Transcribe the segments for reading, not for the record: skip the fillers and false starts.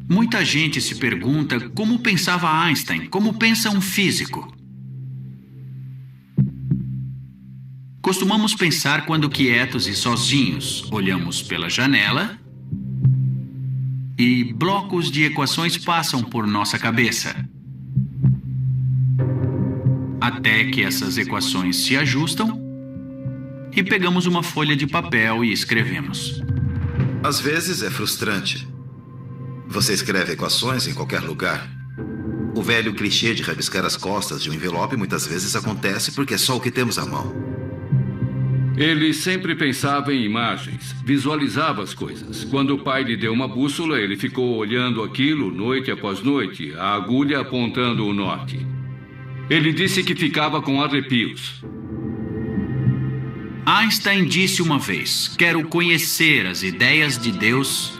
Muita gente se pergunta como pensava Einstein, como pensa um físico. Costumamos pensar quando quietos e sozinhos, olhamos pela janela e blocos de equações passam por nossa cabeça. Até que essas equações se ajustam e pegamos uma folha de papel e escrevemos. Às vezes é frustrante. Você escreve equações em qualquer lugar. O velho clichê de rabiscar as costas de um envelope muitas vezes acontece porque é só o que temos à mão. Ele sempre pensava em imagens, visualizava as coisas. Quando o pai lhe deu uma bússola, ele ficou olhando aquilo noite após noite, a agulha apontando o norte. Ele disse que ficava com arrepios. Einstein disse uma vez: quero conhecer as ideias de Deus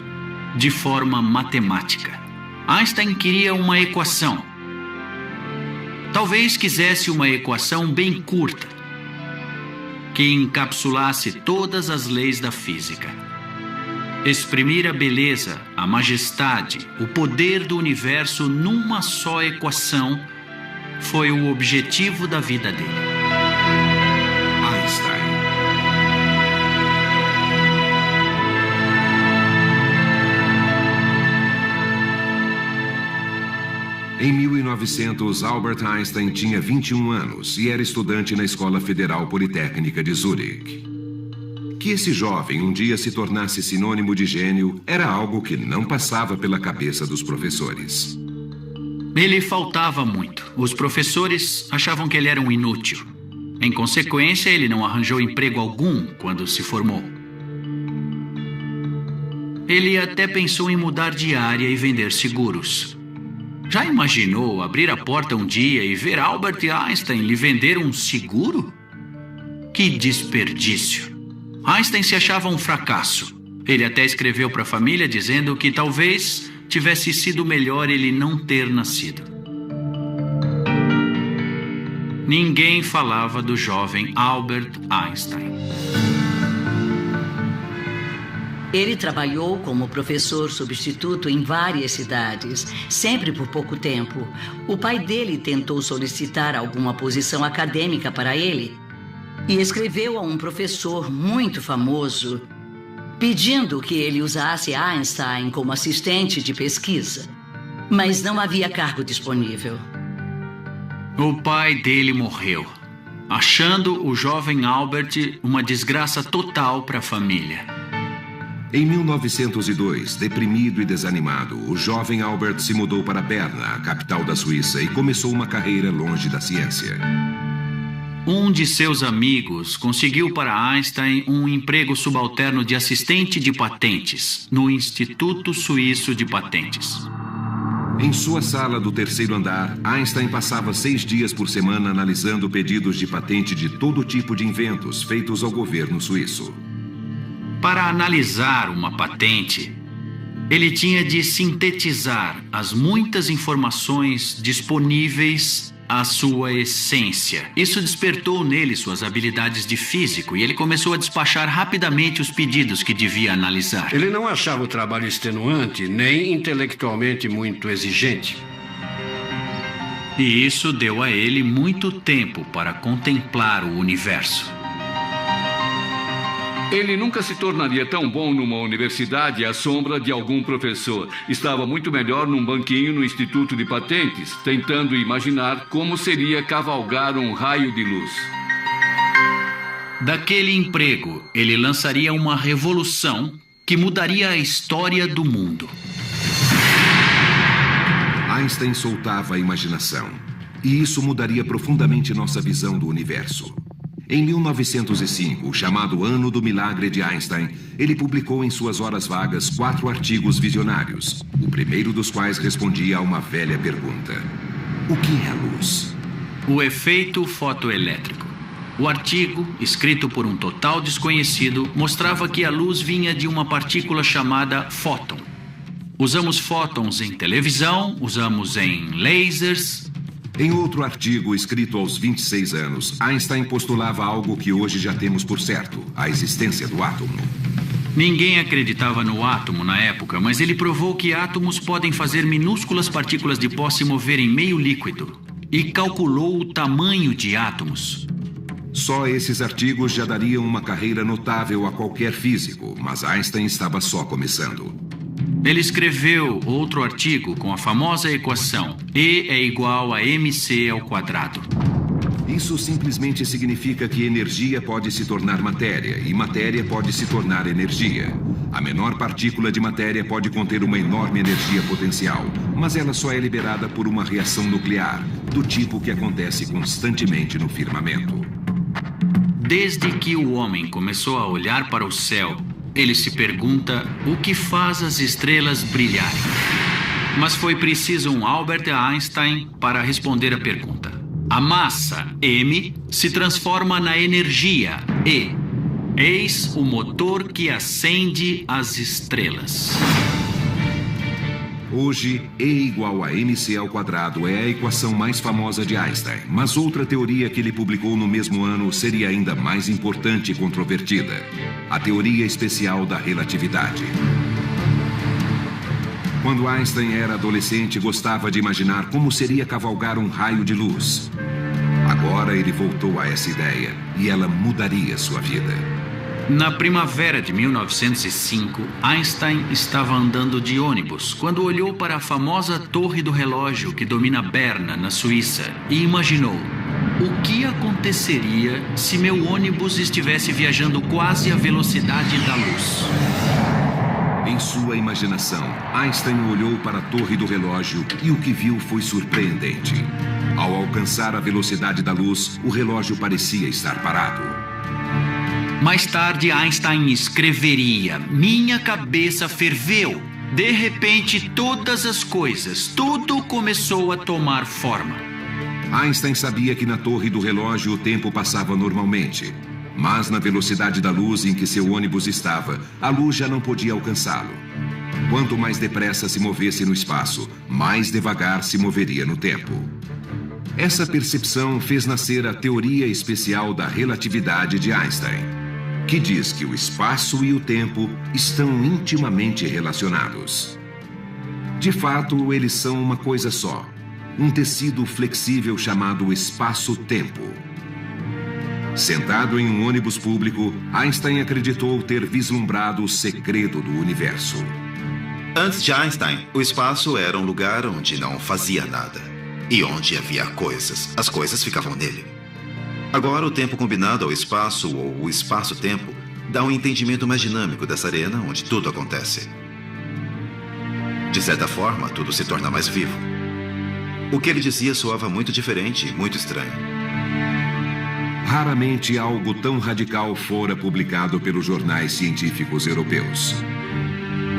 de forma matemática. Einstein queria uma equação. Talvez quisesse uma equação bem curta, que encapsulasse todas as leis da física. Exprimir a beleza, a majestade, o poder do universo numa só equação foi o objetivo da vida dele. Einstein. Em 1900, Albert Einstein tinha 21 anos e era estudante na Escola Federal Politécnica de Zurique. Que esse jovem um dia se tornasse sinônimo de gênio era algo que não passava pela cabeça dos professores. Ele faltava muito. Os professores achavam que ele era um inútil. Em consequência, ele não arranjou emprego algum quando se formou. Ele até pensou em mudar de área e vender seguros. Já imaginou abrir a porta um dia e ver Albert Einstein lhe vender um seguro? Que desperdício! Einstein se achava um fracasso. Ele até escreveu para a família dizendo que talvez tivesse sido melhor ele não ter nascido. Ninguém falava do jovem Albert Einstein. Ele trabalhou como professor substituto em várias cidades, sempre por pouco tempo. O pai dele tentou solicitar alguma posição acadêmica para ele e escreveu a um professor muito famoso pedindo que ele usasse Einstein como assistente de pesquisa. Mas não havia cargo disponível. O pai dele morreu, achando o jovem Albert uma desgraça total para a família. Em 1902, deprimido e desanimado, o jovem Albert se mudou para Berna, a capital da Suíça, e começou uma carreira longe da ciência. Um de seus amigos conseguiu para Einstein um emprego subalterno de assistente de patentes no Instituto Suíço de Patentes. Em sua sala do terceiro andar, Einstein passava 6 dias por semana analisando pedidos de patente de todo tipo de inventos feitos ao governo suíço. Para analisar uma patente, ele tinha de sintetizar as muitas informações disponíveis à sua essência. Isso despertou nele suas habilidades de físico e ele começou a despachar rapidamente os pedidos que devia analisar. Ele não achava o trabalho extenuante, nem intelectualmente muito exigente. E isso deu a ele muito tempo para contemplar o universo. Ele nunca se tornaria tão bom numa universidade à sombra de algum professor. Estava muito melhor num banquinho no Instituto de Patentes, tentando imaginar como seria cavalgar um raio de luz. Daquele emprego, ele lançaria uma revolução que mudaria a história do mundo. Einstein soltava a imaginação, e isso mudaria profundamente nossa visão do universo. Em 1905, chamado Ano do Milagre de Einstein, ele publicou em suas horas vagas 4 artigos visionários, o primeiro dos quais respondia a uma velha pergunta: o que é a luz? O efeito fotoelétrico. O artigo, escrito por um total desconhecido, mostrava que a luz vinha de uma partícula chamada fóton. Usamos fótons em televisão, usamos em lasers. Em outro artigo, escrito aos 26 anos, Einstein postulava algo que hoje já temos por certo: a existência do átomo. Ninguém acreditava no átomo na época, mas ele provou que átomos podem fazer minúsculas partículas de pó se mover em meio líquido e calculou o tamanho de átomos. Só esses artigos já dariam uma carreira notável a qualquer físico, mas Einstein estava só começando. Ele escreveu outro artigo com a famosa equação E é igual a mc ao quadrado. Isso simplesmente significa que energia pode se tornar matéria e matéria pode se tornar energia. A menor partícula de matéria pode conter uma enorme energia potencial, mas ela só é liberada por uma reação nuclear, do tipo que acontece constantemente no firmamento. Desde que o homem começou a olhar para o céu, ele se pergunta o que faz as estrelas brilharem. Mas foi preciso um Albert Einstein para responder a pergunta. A massa, m, se transforma na energia, E. Eis o motor que acende as estrelas. Hoje, E igual a mc ao quadrado é a equação mais famosa de Einstein, mas outra teoria que ele publicou no mesmo ano seria ainda mais importante e controvertida: a teoria especial da relatividade. Quando Einstein era adolescente, gostava de imaginar como seria cavalgar um raio de luz. Agora ele voltou a essa ideia e ela mudaria sua vida. Na primavera de 1905, Einstein estava andando de ônibus quando olhou para a famosa Torre do Relógio que domina Berna, na Suíça, e imaginou: o que aconteceria se meu ônibus estivesse viajando quase à velocidade da luz? Em sua imaginação, Einstein olhou para a Torre do Relógio e o que viu foi surpreendente. Ao alcançar a velocidade da luz, o relógio parecia estar parado. Mais tarde, Einstein escreveria: minha cabeça ferveu. De repente, todas as coisas, tudo começou a tomar forma. Einstein sabia que na Torre do Relógio o tempo passava normalmente. Mas na velocidade da luz em que seu ônibus estava, a luz já não podia alcançá-lo. Quanto mais depressa se movesse no espaço, mais devagar se moveria no tempo. Essa percepção fez nascer a teoria especial da relatividade de Einstein, que diz que o espaço e o tempo estão intimamente relacionados. De fato, eles são uma coisa só, um tecido flexível chamado espaço-tempo. Sentado em um ônibus público, Einstein acreditou ter vislumbrado o segredo do universo. Antes de Einstein, o espaço era um lugar onde não fazia nada. E onde havia coisas, as coisas ficavam nele. Agora, o tempo combinado ao espaço, ou o espaço-tempo, dá um entendimento mais dinâmico dessa arena onde tudo acontece. De certa forma, tudo se torna mais vivo. O que ele dizia soava muito diferente e muito estranho. Raramente algo tão radical fora publicado pelos jornais científicos europeus.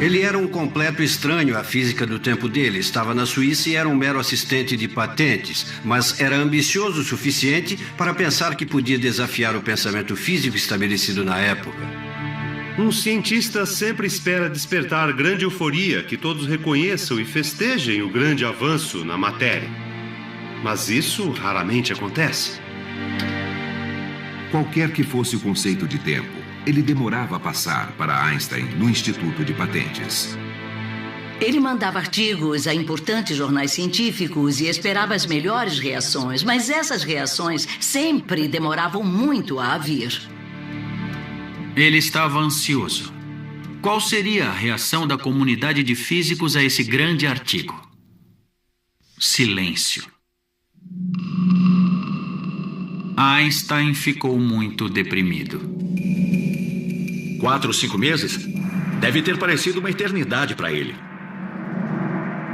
Ele era um completo estranho à física do tempo dele. Estava na Suíça e era um mero assistente de patentes, mas era ambicioso o suficiente para pensar que podia desafiar o pensamento físico estabelecido na época. Um cientista sempre espera despertar grande euforia, que todos reconheçam e festejem o grande avanço na matéria. Mas isso raramente acontece. Qualquer que fosse o conceito de tempo, ele demorava a passar para Einstein no Instituto de Patentes. Ele mandava artigos a importantes jornais científicos e esperava as melhores reações, mas essas reações sempre demoravam muito a vir. Ele estava ansioso. Qual seria a reação da comunidade de físicos a esse grande artigo? Silêncio. Einstein ficou muito deprimido. 4 ou 5 meses? Deve ter parecido uma eternidade para ele.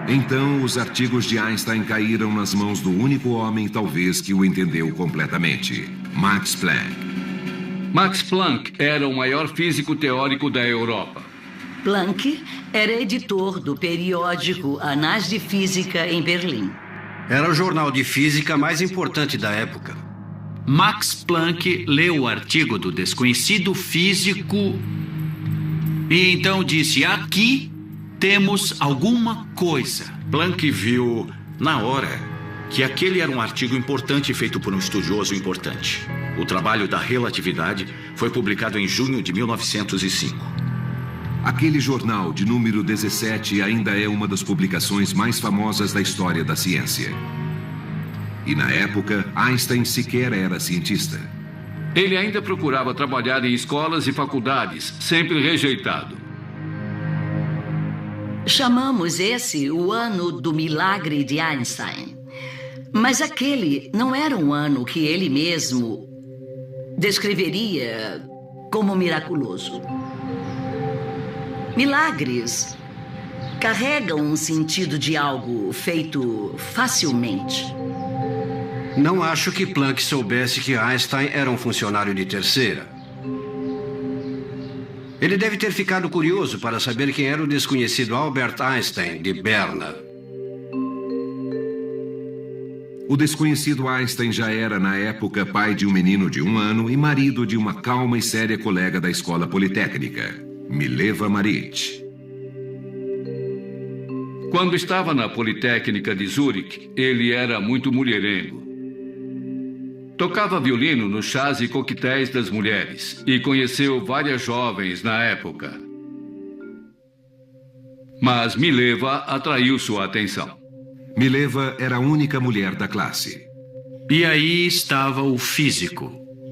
Então, os artigos de Einstein caíram nas mãos do único homem, talvez, que o entendeu completamente: Max Planck. Max Planck era o maior físico teórico da Europa. Planck era editor do periódico Anais de Física em Berlim. Era o jornal de física mais importante da época. Max Planck leu o artigo do desconhecido físico e então disse: aqui temos alguma coisa. Planck viu, na hora, que aquele era um artigo importante feito por um estudioso importante. O trabalho da relatividade foi publicado em junho de 1905. Aquele jornal de número 17 ainda é uma das publicações mais famosas da história da ciência. E na época, Einstein sequer era cientista. Ele ainda procurava trabalhar em escolas e faculdades, sempre rejeitado. Chamamos esse o ano do milagre de Einstein. Mas aquele não era um ano que ele mesmo descreveria como miraculoso. Milagres carregam um sentido de algo feito facilmente. Não acho que Planck soubesse que Einstein era um funcionário de terceira. Ele deve ter ficado curioso para saber quem era o desconhecido Albert Einstein, de Berna. O desconhecido Einstein já era, na época, pai de um menino de 1 ano e marido de uma calma e séria colega da escola politécnica, Mileva Marić. Quando estava na Politécnica de Zurique, ele era muito mulherengo. Tocava violino nos chás e coquetéis das mulheres e conheceu várias jovens na época. Mas Mileva atraiu sua atenção. Mileva era a única mulher da classe. E aí estava o físico,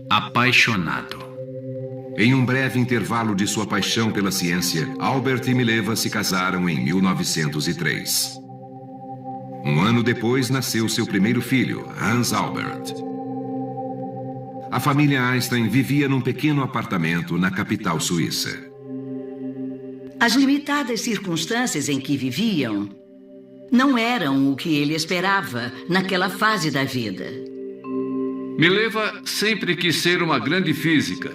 apaixonado. Em um breve intervalo de sua paixão pela ciência, Albert e Mileva se casaram em 1903. Um ano depois, nasceu seu primeiro filho, Hans Albert. A família Einstein vivia num pequeno apartamento na capital suíça. As limitadas circunstâncias em que viviam não eram o que ele esperava naquela fase da vida. Mileva sempre quis ser uma grande física,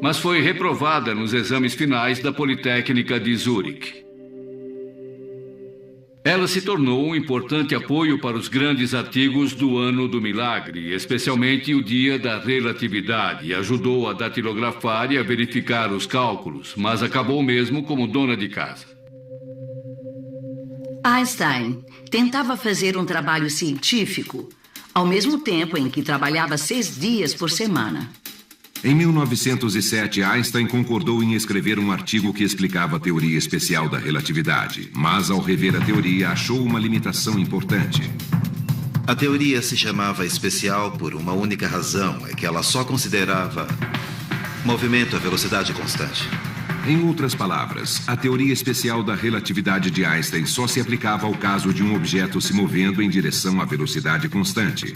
mas foi reprovada nos exames finais da Politécnica de Zurique. Ela se tornou um importante apoio para os grandes artigos do Ano do Milagre, especialmente o Dia da Relatividade. Ajudou a datilografar e a verificar os cálculos, mas acabou mesmo como dona de casa. Einstein tentava fazer um trabalho científico ao mesmo tempo em que trabalhava 6 dias por semana. Em 1907, Einstein concordou em escrever um artigo que explicava a teoria especial da relatividade, mas ao rever a teoria achou uma limitação importante. A teoria se chamava especial por uma única razão, é que ela só considerava movimento a velocidade constante. Em outras palavras, a teoria especial da relatividade de Einstein só se aplicava ao caso de um objeto se movendo em direção à velocidade constante.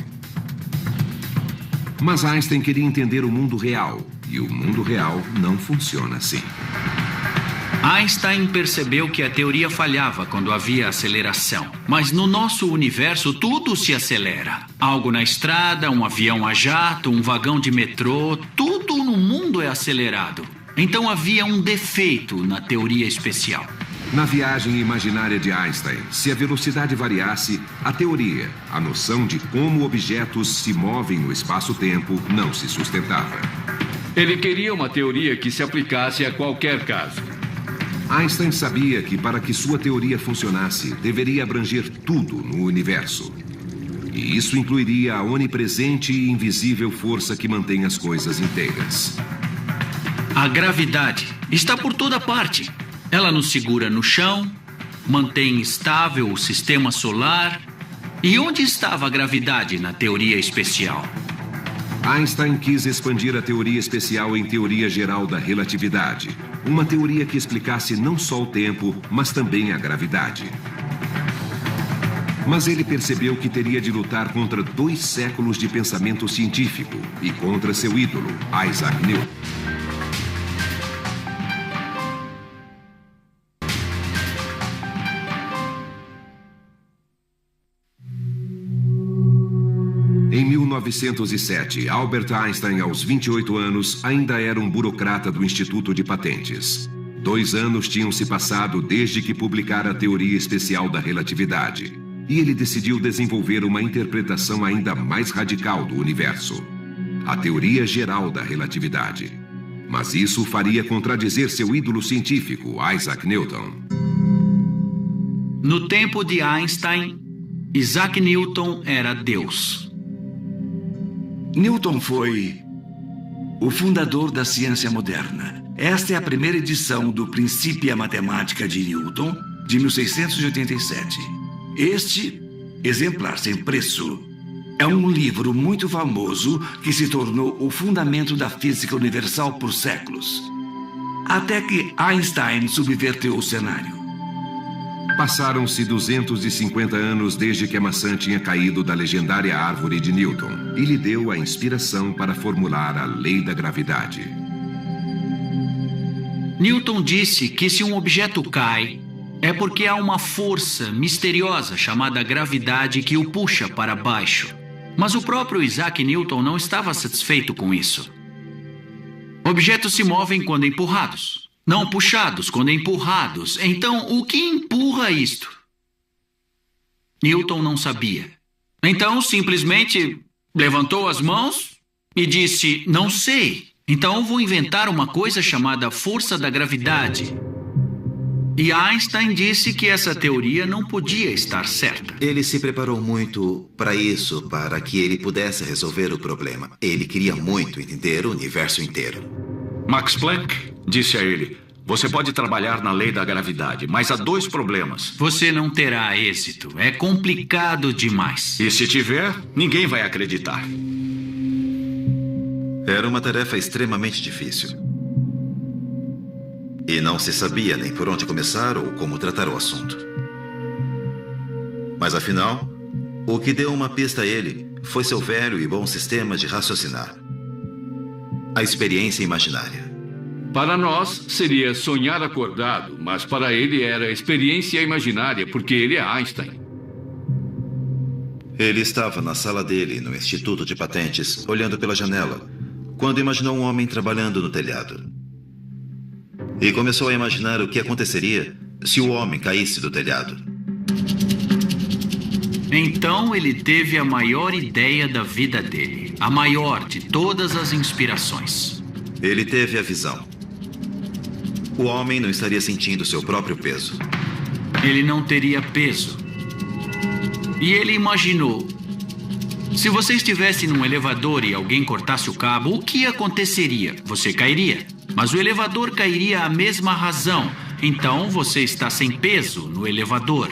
Mas Einstein queria entender o mundo real, e o mundo real não funciona assim. Einstein percebeu que a teoria falhava quando havia aceleração. Mas no nosso universo tudo se acelera. Algo na estrada, um avião a jato, um vagão de metrô, tudo no mundo é acelerado. Então havia um defeito na teoria especial. Na viagem imaginária de Einstein, se a velocidade variasse, a teoria, a noção de como objetos se movem no espaço-tempo, não se sustentava. Ele queria uma teoria que se aplicasse a qualquer caso. Einstein sabia que para que sua teoria funcionasse, deveria abranger tudo no universo. E isso incluiria a onipresente e invisível força que mantém as coisas inteiras. A gravidade está por toda parte. Ela nos segura no chão, mantém estável o sistema solar. E onde estava a gravidade na teoria especial? Einstein quis expandir a teoria especial em teoria geral da relatividade, uma teoria que explicasse não só o tempo, mas também a gravidade. Mas ele percebeu que teria de lutar contra 2 séculos de pensamento científico e contra seu ídolo, Isaac Newton. Em 1907, Albert Einstein, aos 28 anos, ainda era um burocrata do Instituto de Patentes. 2 anos tinham se passado desde que publicara a teoria especial da relatividade. E ele decidiu desenvolver uma interpretação ainda mais radical do universo. A teoria geral da relatividade. Mas isso faria contradizer seu ídolo científico, Isaac Newton. No tempo de Einstein, Isaac Newton era Deus. Newton foi o fundador da ciência moderna. Esta é a primeira edição do Principia Mathematica de Newton, de 1687. Este exemplar sem preço é um livro muito famoso que se tornou o fundamento da física universal por séculos, até que Einstein subverteu o cenário. Passaram-se 250 anos desde que a maçã tinha caído da legendária árvore de Newton e lhe deu a inspiração para formular a lei da gravidade. Newton disse que se um objeto cai, é porque há uma força misteriosa chamada gravidade que o puxa para baixo. Mas o próprio Isaac Newton não estava satisfeito com isso. Objetos se movem quando empurrados, não puxados quando empurrados. Então, o que empurra isto? Newton não sabia. Então, simplesmente levantou as mãos e disse: não sei. Então, vou inventar uma coisa chamada força da gravidade. E Einstein disse que essa teoria não podia estar certa. Ele se preparou muito para isso, para que ele pudesse resolver o problema. Ele queria muito entender o universo inteiro. Max Planck disse a ele: você pode trabalhar na lei da gravidade, mas há 2 problemas. Você não terá êxito. É complicado demais. E se tiver, ninguém vai acreditar. Era uma tarefa extremamente difícil. E não se sabia nem por onde começar ou como tratar o assunto. Mas afinal, o que deu uma pista a ele foi seu velho e bom sistema de raciocinar. A experiência imaginária. Para nós, seria sonhar acordado, mas para ele era experiência imaginária, porque ele é Einstein. Ele estava na sala dele, no Instituto de Patentes, olhando pela janela, quando imaginou um homem trabalhando no telhado. E começou a imaginar o que aconteceria se o homem caísse do telhado. Então ele teve a maior ideia da vida dele, a maior de todas as inspirações. Ele teve a visão. O homem não estaria sentindo seu próprio peso. Ele não teria peso. E ele imaginou: se você estivesse num elevador e alguém cortasse o cabo, o que aconteceria? Você cairia. Mas o elevador cairia à mesma razão. Então você está sem peso no elevador.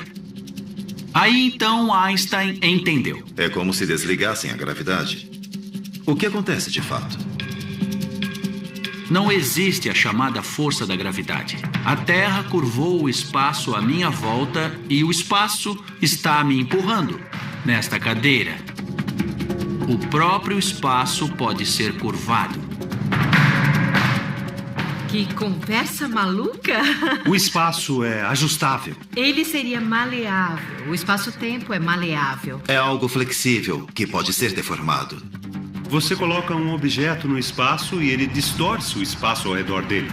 Aí então Einstein entendeu. É como se desligassem a gravidade. O que acontece de fato? Não existe a chamada força da gravidade. A Terra curvou o espaço à minha volta e o espaço está me empurrando nesta cadeira. O próprio espaço pode ser curvado. Que conversa maluca! O espaço é ajustável. Ele seria maleável. O espaço-tempo é maleável. É algo flexível que pode ser deformado. Você coloca um objeto no espaço e ele distorce o espaço ao redor dele.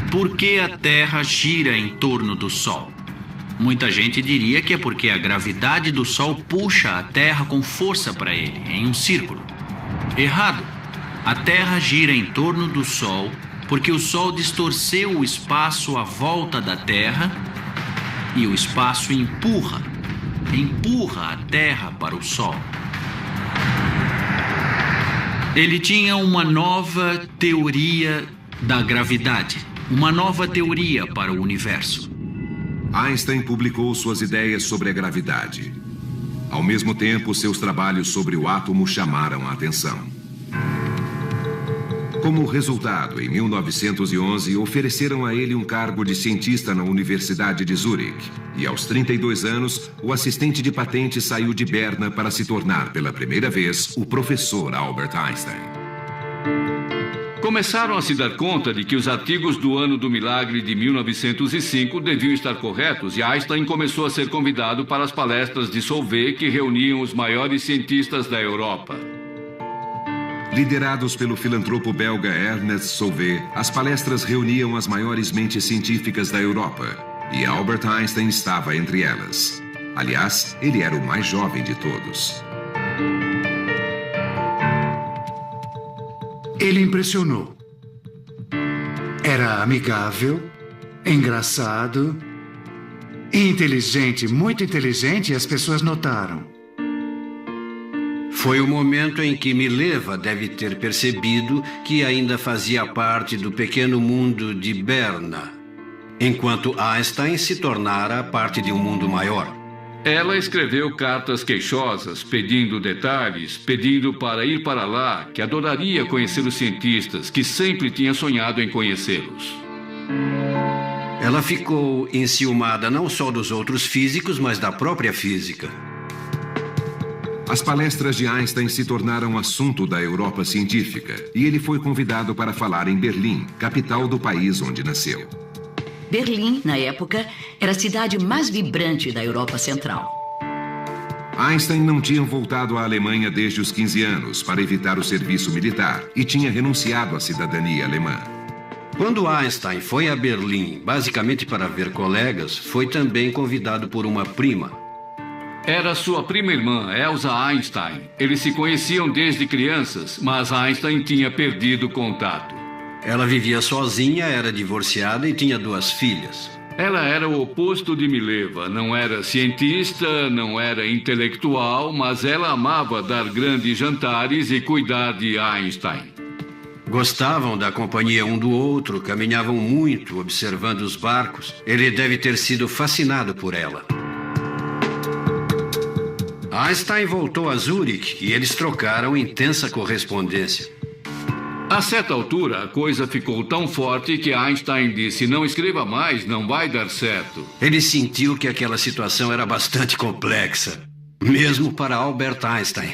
Por que a Terra gira em torno do Sol? Muita gente diria que é porque a gravidade do Sol puxa a Terra com força para ele, em um círculo. Errado. A Terra gira em torno do Sol porque o Sol distorceu o espaço à volta da Terra e o espaço empurra a Terra para o Sol. Ele tinha uma nova teoria da gravidade, uma nova teoria para o universo. Einstein publicou suas ideias sobre a gravidade. Ao mesmo tempo, seus trabalhos sobre o átomo chamaram a atenção. Como resultado, em 1911, ofereceram a ele um cargo de cientista na Universidade de Zurique. E aos 32 anos, o assistente de patente saiu de Berna para se tornar, pela primeira vez, o professor Albert Einstein. Começaram a se dar conta de que os artigos do Ano do Milagre de 1905 deviam estar corretos e Einstein começou a ser convidado para as palestras de Solvay que reuniam os maiores cientistas da Europa. Liderados pelo filantropo belga Ernest Solvay, as palestras reuniam as maiores mentes científicas da Europa. E Albert Einstein estava entre elas. Aliás, ele era o mais jovem de todos. Ele impressionou. Era amigável, engraçado, inteligente, muito inteligente, e as pessoas notaram. Foi o momento em que Mileva deve ter percebido que ainda fazia parte do pequeno mundo de Berna, enquanto Einstein se tornara parte de um mundo maior. Ela escreveu cartas queixosas, pedindo detalhes, pedindo para ir para lá, que adoraria conhecer os cientistas, que sempre tinha sonhado em conhecê-los. Ela ficou enciumada não só dos outros físicos, mas da própria física. As palestras de Einstein se tornaram assunto da Europa científica e ele foi convidado para falar em Berlim, capital do país onde nasceu. Berlim, na época, era a cidade mais vibrante da Europa Central. Einstein não tinha voltado à Alemanha desde os 15 anos para evitar o serviço militar e tinha renunciado à cidadania alemã. Quando Einstein foi a Berlim, basicamente para ver colegas, foi também convidado por uma prima. Era sua prima-irmã, Elsa Einstein. Eles se conheciam desde crianças, mas Einstein tinha perdido contato. Ela vivia sozinha, era divorciada e tinha 2 filhas. Ela era o oposto de Mileva. Não era cientista, não era intelectual, mas ela amava dar grandes jantares e cuidar de Einstein. Gostavam da companhia um do outro, caminhavam muito observando os barcos. Ele deve ter sido fascinado por ela. Einstein voltou a Zurique e eles trocaram intensa correspondência. A certa altura, a coisa ficou tão forte que Einstein disse: não escreva mais, não vai dar certo. Ele sentiu que aquela situação era bastante complexa, mesmo para Albert Einstein.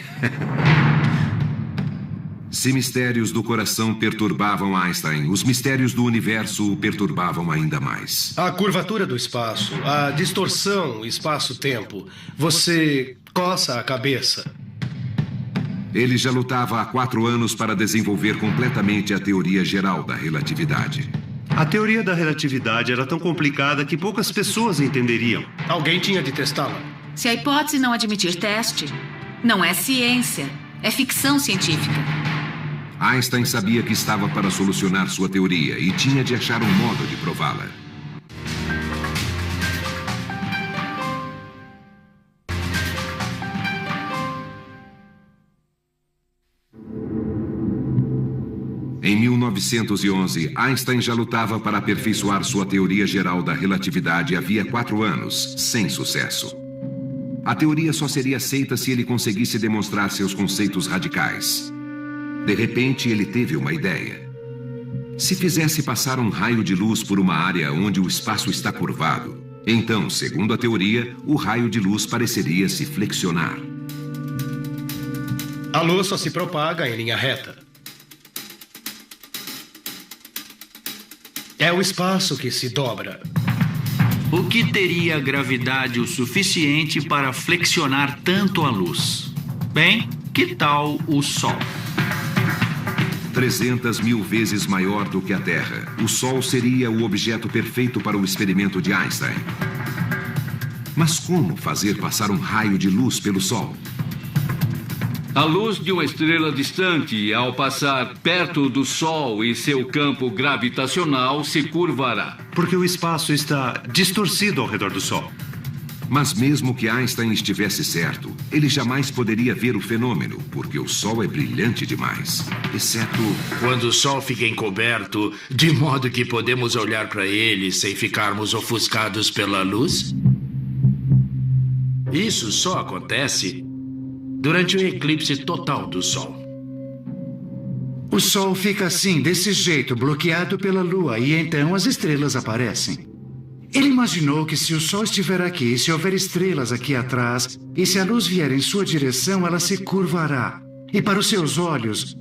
Se mistérios do coração perturbavam Einstein, os mistérios do universo o perturbavam ainda mais. A curvatura do espaço, a distorção espaço-tempo. Você coça a cabeça. Ele já lutava há 4 anos para desenvolver completamente a teoria geral da relatividade. A teoria da relatividade era tão complicada que poucas pessoas entenderiam. Alguém tinha de testá-la. Se a hipótese não admitir teste, não é ciência, é ficção científica. Einstein sabia que estava para solucionar sua teoria e tinha de achar um modo de prová-la. Em 1911, Einstein já lutava para aperfeiçoar sua teoria geral da relatividade havia 4 anos, sem sucesso. A teoria só seria aceita se ele conseguisse demonstrar seus conceitos radicais. De repente, ele teve uma ideia. Se fizesse passar um raio de luz por uma área onde o espaço está curvado, então, segundo a teoria, o raio de luz pareceria se flexionar. A luz só se propaga em linha reta. É o espaço que se dobra. O que teria gravidade o suficiente para flexionar tanto a luz? Bem, que tal o Sol? 300 mil vezes maior do que a Terra. O Sol seria o objeto perfeito para o experimento de Einstein. Mas como fazer passar um raio de luz pelo Sol? A luz de uma estrela distante, ao passar perto do Sol e seu campo gravitacional, se curvará. Porque o espaço está distorcido ao redor do Sol. Mas mesmo que Einstein estivesse certo, ele jamais poderia ver o fenômeno, porque o Sol é brilhante demais, exceto... quando o Sol fica encoberto, de modo que podemos olhar para ele sem ficarmos ofuscados pela luz? Isso só acontece durante o eclipse total do Sol. O Sol fica assim, desse jeito, bloqueado pela Lua, e então as estrelas aparecem. Ele imaginou que se o Sol estiver aqui, se houver estrelas aqui atrás, e se a luz vier em sua direção, ela se curvará. E para os seus olhos,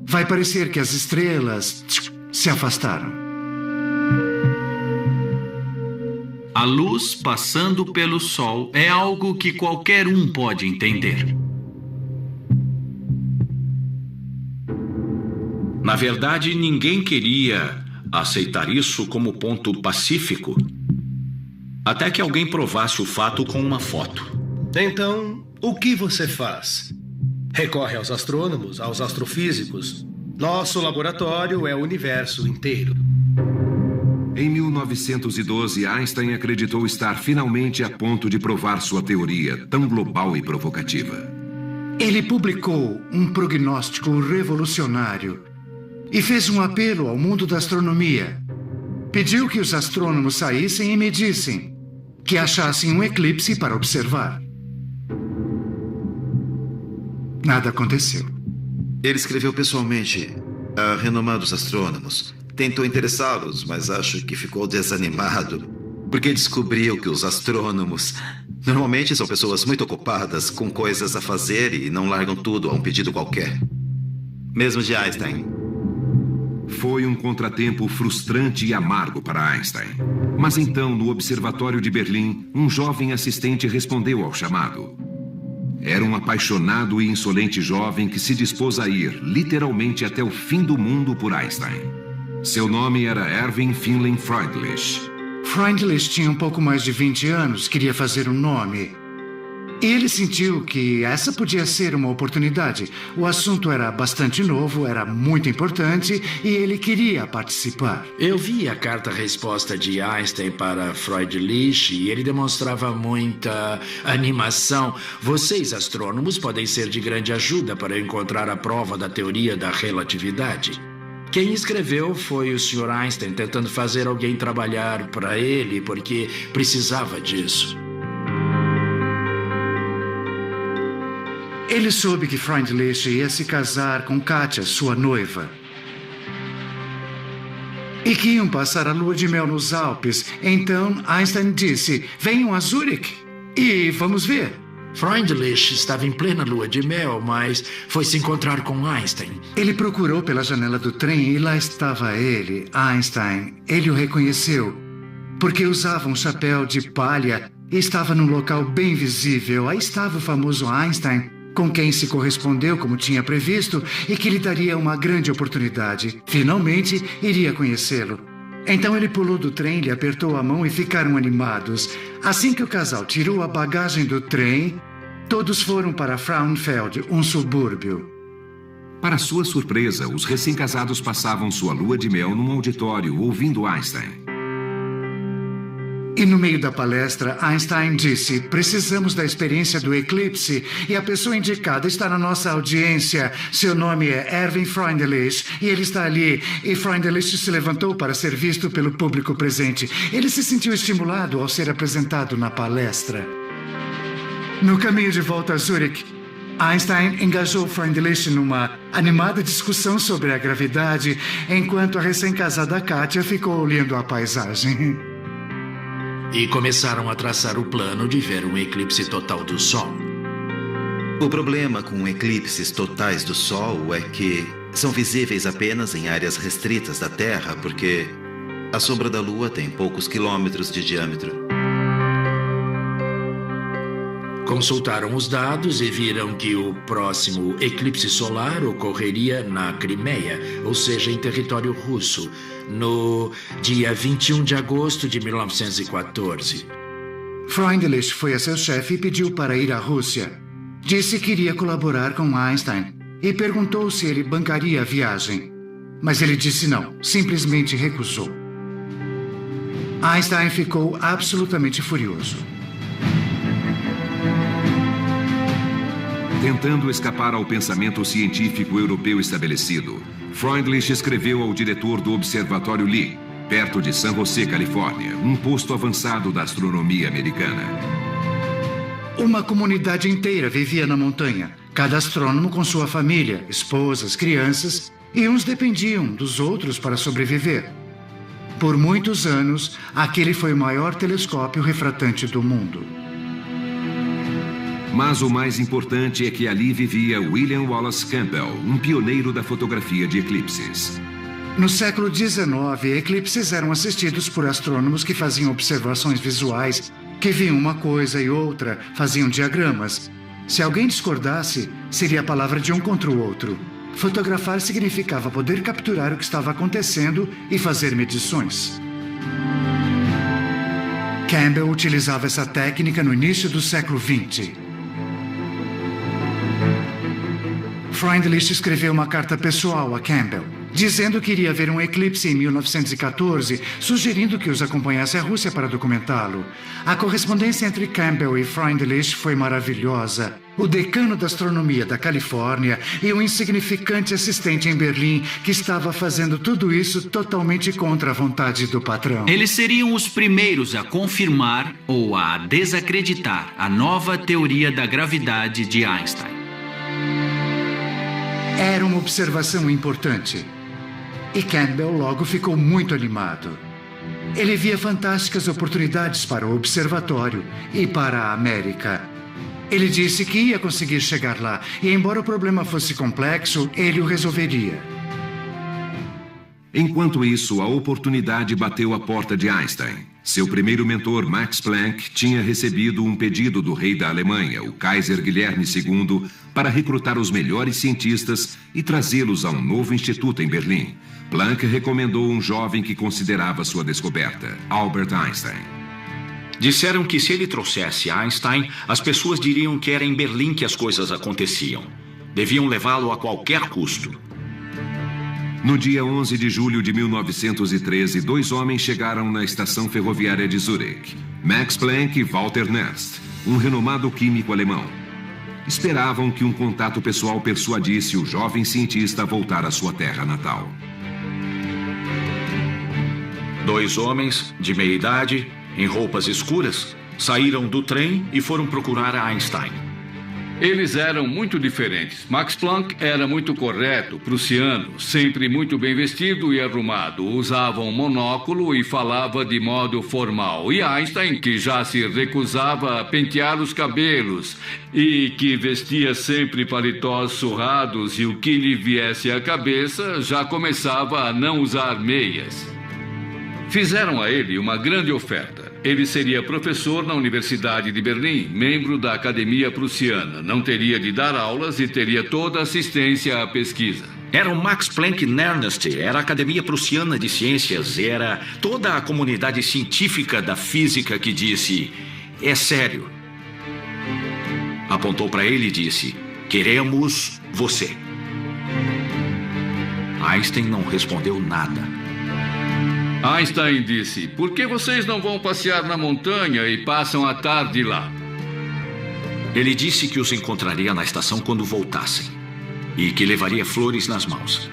vai parecer que as estrelas se afastaram. A luz passando pelo Sol é algo que qualquer um pode entender. Na verdade, ninguém queria aceitar isso como ponto pacífico, até que alguém provasse o fato com uma foto. Então, o que você faz? Recorre aos astrônomos, aos astrofísicos. Nosso laboratório é o universo inteiro. Em 1912, Einstein acreditou estar finalmente a ponto de provar sua teoria tão global e provocativa. Ele publicou um prognóstico revolucionário e fez um apelo ao mundo da astronomia. Pediu que os astrônomos saíssem e medissem, que achassem um eclipse para observar. Nada aconteceu. Ele escreveu pessoalmente a renomados astrônomos. Tentou interessá-los, mas acho que ficou desanimado, porque descobriu que os astrônomos normalmente são pessoas muito ocupadas com coisas a fazer e não largam tudo a um pedido qualquer. Mesmo de Einstein. Foi um contratempo frustrante e amargo para Einstein. Mas então, no Observatório de Berlim, um jovem assistente respondeu ao chamado. Era um apaixonado e insolente jovem que se dispôs a ir, literalmente, até o fim do mundo por Einstein. Seu nome era Erwin Finlay Freundlich. Freundlich tinha um pouco mais de 20 anos, queria fazer um nome. E ele sentiu que essa podia ser uma oportunidade. O assunto era bastante novo, era muito importante e ele queria participar. Eu vi a carta-resposta de Einstein para Freundlich e ele demonstrava muita animação. Vocês, astrônomos, podem ser de grande ajuda para encontrar a prova da teoria da relatividade. Quem escreveu foi o Sr. Einstein, tentando fazer alguém trabalhar para ele porque precisava disso. Ele soube que Freundlich ia se casar com Katia, sua noiva. E que iam passar a lua de mel nos Alpes. Então Einstein disse, venham a Zurich e vamos ver. Freundlich estava em plena lua de mel, mas foi se encontrar com Einstein. Ele procurou pela janela do trem e lá estava ele, Einstein. Ele o reconheceu, porque usava um chapéu de palha e estava num local bem visível. Aí estava o famoso Einstein, com quem se correspondeu como tinha previsto e que lhe daria uma grande oportunidade. Finalmente, iria conhecê-lo. Então ele pulou do trem, lhe apertou a mão e ficaram animados. Assim que o casal tirou a bagagem do trem, todos foram para Frauenfeld, um subúrbio. Para sua surpresa, os recém-casados passavam sua lua de mel num auditório, ouvindo Einstein. E no meio da palestra, Einstein disse, precisamos da experiência do eclipse e a pessoa indicada está na nossa audiência. Seu nome é Erwin Freundlich e ele está ali. E Freundlich se levantou para ser visto pelo público presente. Ele se sentiu estimulado ao ser apresentado na palestra. No caminho de volta a Zurich, Einstein engajou Freundlich numa animada discussão sobre a gravidade, enquanto a recém-casada Katia ficou olhando a paisagem. E começaram a traçar o plano de ver um eclipse total do Sol. O problema com eclipses totais do Sol é que são visíveis apenas em áreas restritas da Terra, porque a sombra da Lua tem poucos quilômetros de diâmetro. Consultaram os dados e viram que o próximo eclipse solar ocorreria na Crimeia, ou seja, em território russo, no dia 21 de agosto de 1914. Freundlich foi a seu chefe e pediu para ir à Rússia. Disse que iria colaborar com Einstein e perguntou se ele bancaria a viagem. Mas ele disse não, simplesmente recusou. Einstein ficou absolutamente furioso. Tentando escapar ao pensamento científico europeu estabelecido, Freundlich escreveu ao diretor do Observatório Lee, perto de San José, Califórnia, um posto avançado da astronomia americana. Uma comunidade inteira vivia na montanha, cada astrônomo com sua família, esposas, crianças, e uns dependiam dos outros para sobreviver. Por muitos anos, aquele foi o maior telescópio refratante do mundo. Mas o mais importante é que ali vivia William Wallace Campbell, um pioneiro da fotografia de eclipses. No século XIX, eclipses eram assistidos por astrônomos que faziam observações visuais, que viam uma coisa e outra, faziam diagramas. Se alguém discordasse, seria a palavra de um contra o outro. Fotografar significava poder capturar o que estava acontecendo e fazer medições. Campbell utilizava essa técnica no início do século XX. Freundlich escreveu uma carta pessoal a Campbell, dizendo que iria ver um eclipse em 1914, sugerindo que os acompanhasse à Rússia para documentá-lo. A correspondência entre Campbell e Freundlich foi maravilhosa. o decano da astronomia da Califórnia e um insignificante assistente em Berlim que estava fazendo tudo isso totalmente contra a vontade do patrão. Eles seriam os primeiros a confirmar ou a desacreditar a nova teoria da gravidade de Einstein. Era uma observação importante. E Campbell logo ficou muito animado. Ele via fantásticas oportunidades para o observatório e para a América. Ele disse que ia conseguir chegar lá, e embora o problema fosse complexo, ele o resolveria. Enquanto isso, a oportunidade bateu à porta de Einstein. Seu primeiro mentor, Max Planck, tinha recebido um pedido do rei da Alemanha, o Kaiser Guilherme II, para recrutar os melhores cientistas e trazê-los a um novo instituto em Berlim. Planck recomendou um jovem que considerava sua descoberta, Albert Einstein. Disseram que se ele trouxesse Einstein, as pessoas diriam que era em Berlim que as coisas aconteciam. Deviam levá-lo a qualquer custo. No dia 11 de julho de 1913, 2 homens chegaram na estação ferroviária de Zurich. Max Planck e Walter Nernst, um renomado químico alemão. Esperavam que um contato pessoal persuadisse o jovem cientista a voltar à sua terra natal. 2 homens de meia idade, em roupas escuras, saíram do trem e foram procurar Einstein. Eles eram muito diferentes. Max Planck era muito correto, prussiano, sempre muito bem vestido e arrumado. Usava um monóculo e falava de modo formal. E Einstein, que já se recusava a pentear os cabelos e que vestia sempre paletós surrados e o que lhe viesse à cabeça, já começava a não usar meias. Fizeram a ele uma grande oferta. Ele seria professor na Universidade de Berlim, membro da Academia Prussiana. Não teria de dar aulas e teria toda a assistência à pesquisa. Era o Max Planck Nernst, era a Academia Prussiana de Ciências, era toda a comunidade científica da física que disse: é sério. Apontou para ele e disse: queremos você. Einstein não respondeu nada. Einstein disse: por que vocês não vão passear na montanha e passam a tarde lá? Ele disse que os encontraria na estação quando voltassem e que levaria flores nas mãos.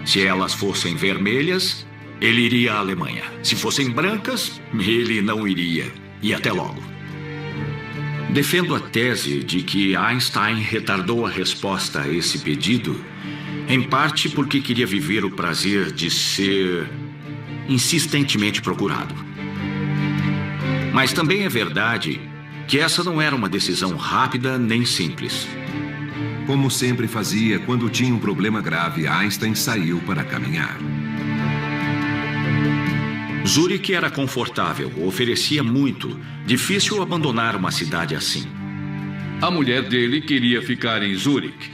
Se elas fossem vermelhas, ele iria à Alemanha. Se fossem brancas, ele não iria. E até logo. Defendo a tese de que Einstein retardou a resposta a esse pedido, em parte porque queria viver o prazer de ser insistentemente procurado. Mas também é verdade que essa não era uma decisão rápida nem simples. Como sempre fazia, quando tinha um problema grave, Einstein saiu para caminhar. Zurich era confortável, oferecia muito. Difícil abandonar uma cidade assim. A mulher dele queria ficar em Zurich.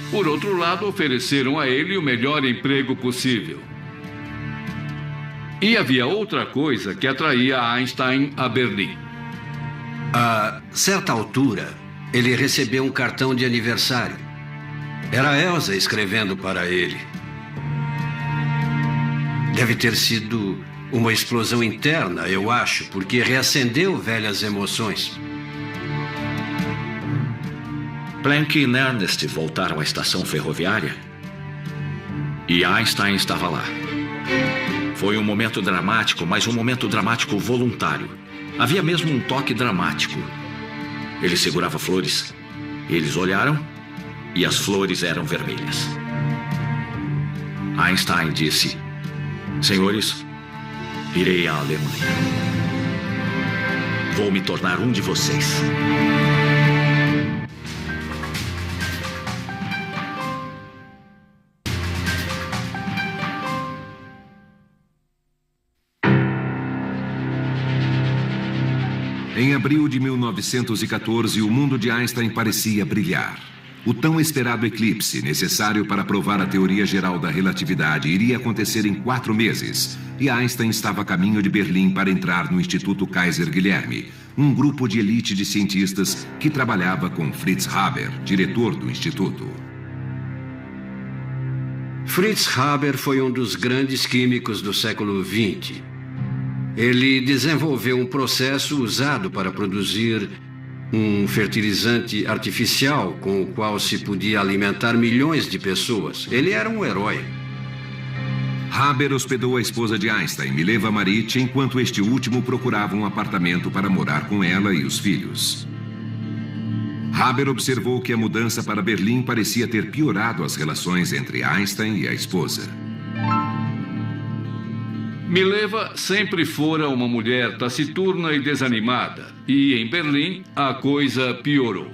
Por outro lado, ofereceram a ele o melhor emprego possível. E havia outra coisa que atraía Einstein a Berlim. A certa altura, ele recebeu um cartão de aniversário. Era Elsa escrevendo para ele. Deve ter sido uma explosão interna, eu acho, porque reacendeu velhas emoções. Planck e Nernst voltaram à estação ferroviária e Einstein estava lá. Foi um momento dramático, mas um momento dramático voluntário. Havia mesmo um toque dramático. Ele segurava flores. Eles olharam e as flores eram vermelhas. Einstein disse: senhores, irei à Alemanha. Vou me tornar um de vocês. Em abril de 1914, o mundo de Einstein parecia brilhar. O tão esperado eclipse, necessário para provar a teoria geral da relatividade, iria acontecer em 4 meses. E Einstein estava a caminho de Berlim para entrar no Instituto Kaiser Guilherme, um grupo de elite de cientistas que trabalhava com Fritz Haber, diretor do instituto. Fritz Haber foi um dos grandes químicos do século XX. Ele desenvolveu um processo usado para produzir Um fertilizante artificial com o qual se podia alimentar milhões de pessoas. Ele era um herói. Haber hospedou a esposa de Einstein, Mileva Maric, enquanto este último procurava um apartamento para morar com ela e os filhos. Haber observou que a mudança para Berlim parecia ter piorado as relações entre Einstein e a esposa. Mileva sempre fora uma mulher taciturna e desanimada, e em Berlim a coisa piorou.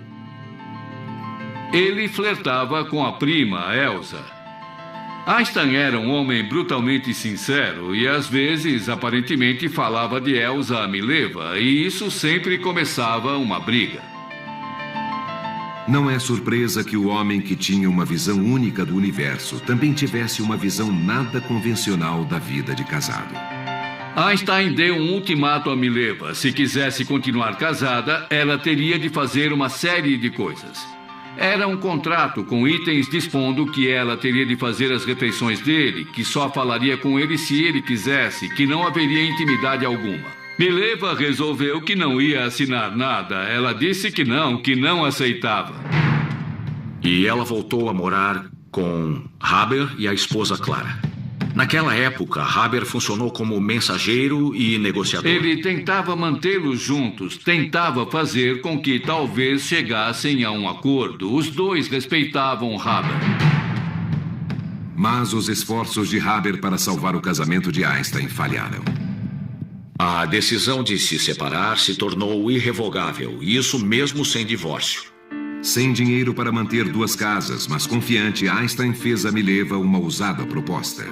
Ele flertava com a prima, Elsa. Einstein era um homem brutalmente sincero e às vezes, aparentemente, falava de Elsa a Mileva, e isso sempre começava uma briga. Não é surpresa que o homem que tinha uma visão única do universo também tivesse uma visão nada convencional da vida de casado. Einstein deu um ultimato a Mileva. Se quisesse continuar casada, ela teria de fazer uma série de coisas. Era um contrato com itens dispondo que ela teria de fazer as refeições dele, que só falaria com ele se ele quisesse, que não haveria intimidade alguma. Mileva resolveu que não ia assinar nada. Ela disse que não aceitava. E ela voltou a morar com Haber e a esposa Clara. Naquela época, Haber funcionou como mensageiro e negociador. Ele tentava mantê-los juntos, tentava fazer com que talvez chegassem a um acordo. Os dois respeitavam Haber. Mas os esforços de Haber para salvar o casamento de Einstein falharam. A decisão de se separar se tornou irrevogável, isso mesmo sem divórcio. Sem dinheiro para manter duas casas, mas confiante, Einstein fez a Mileva uma ousada proposta.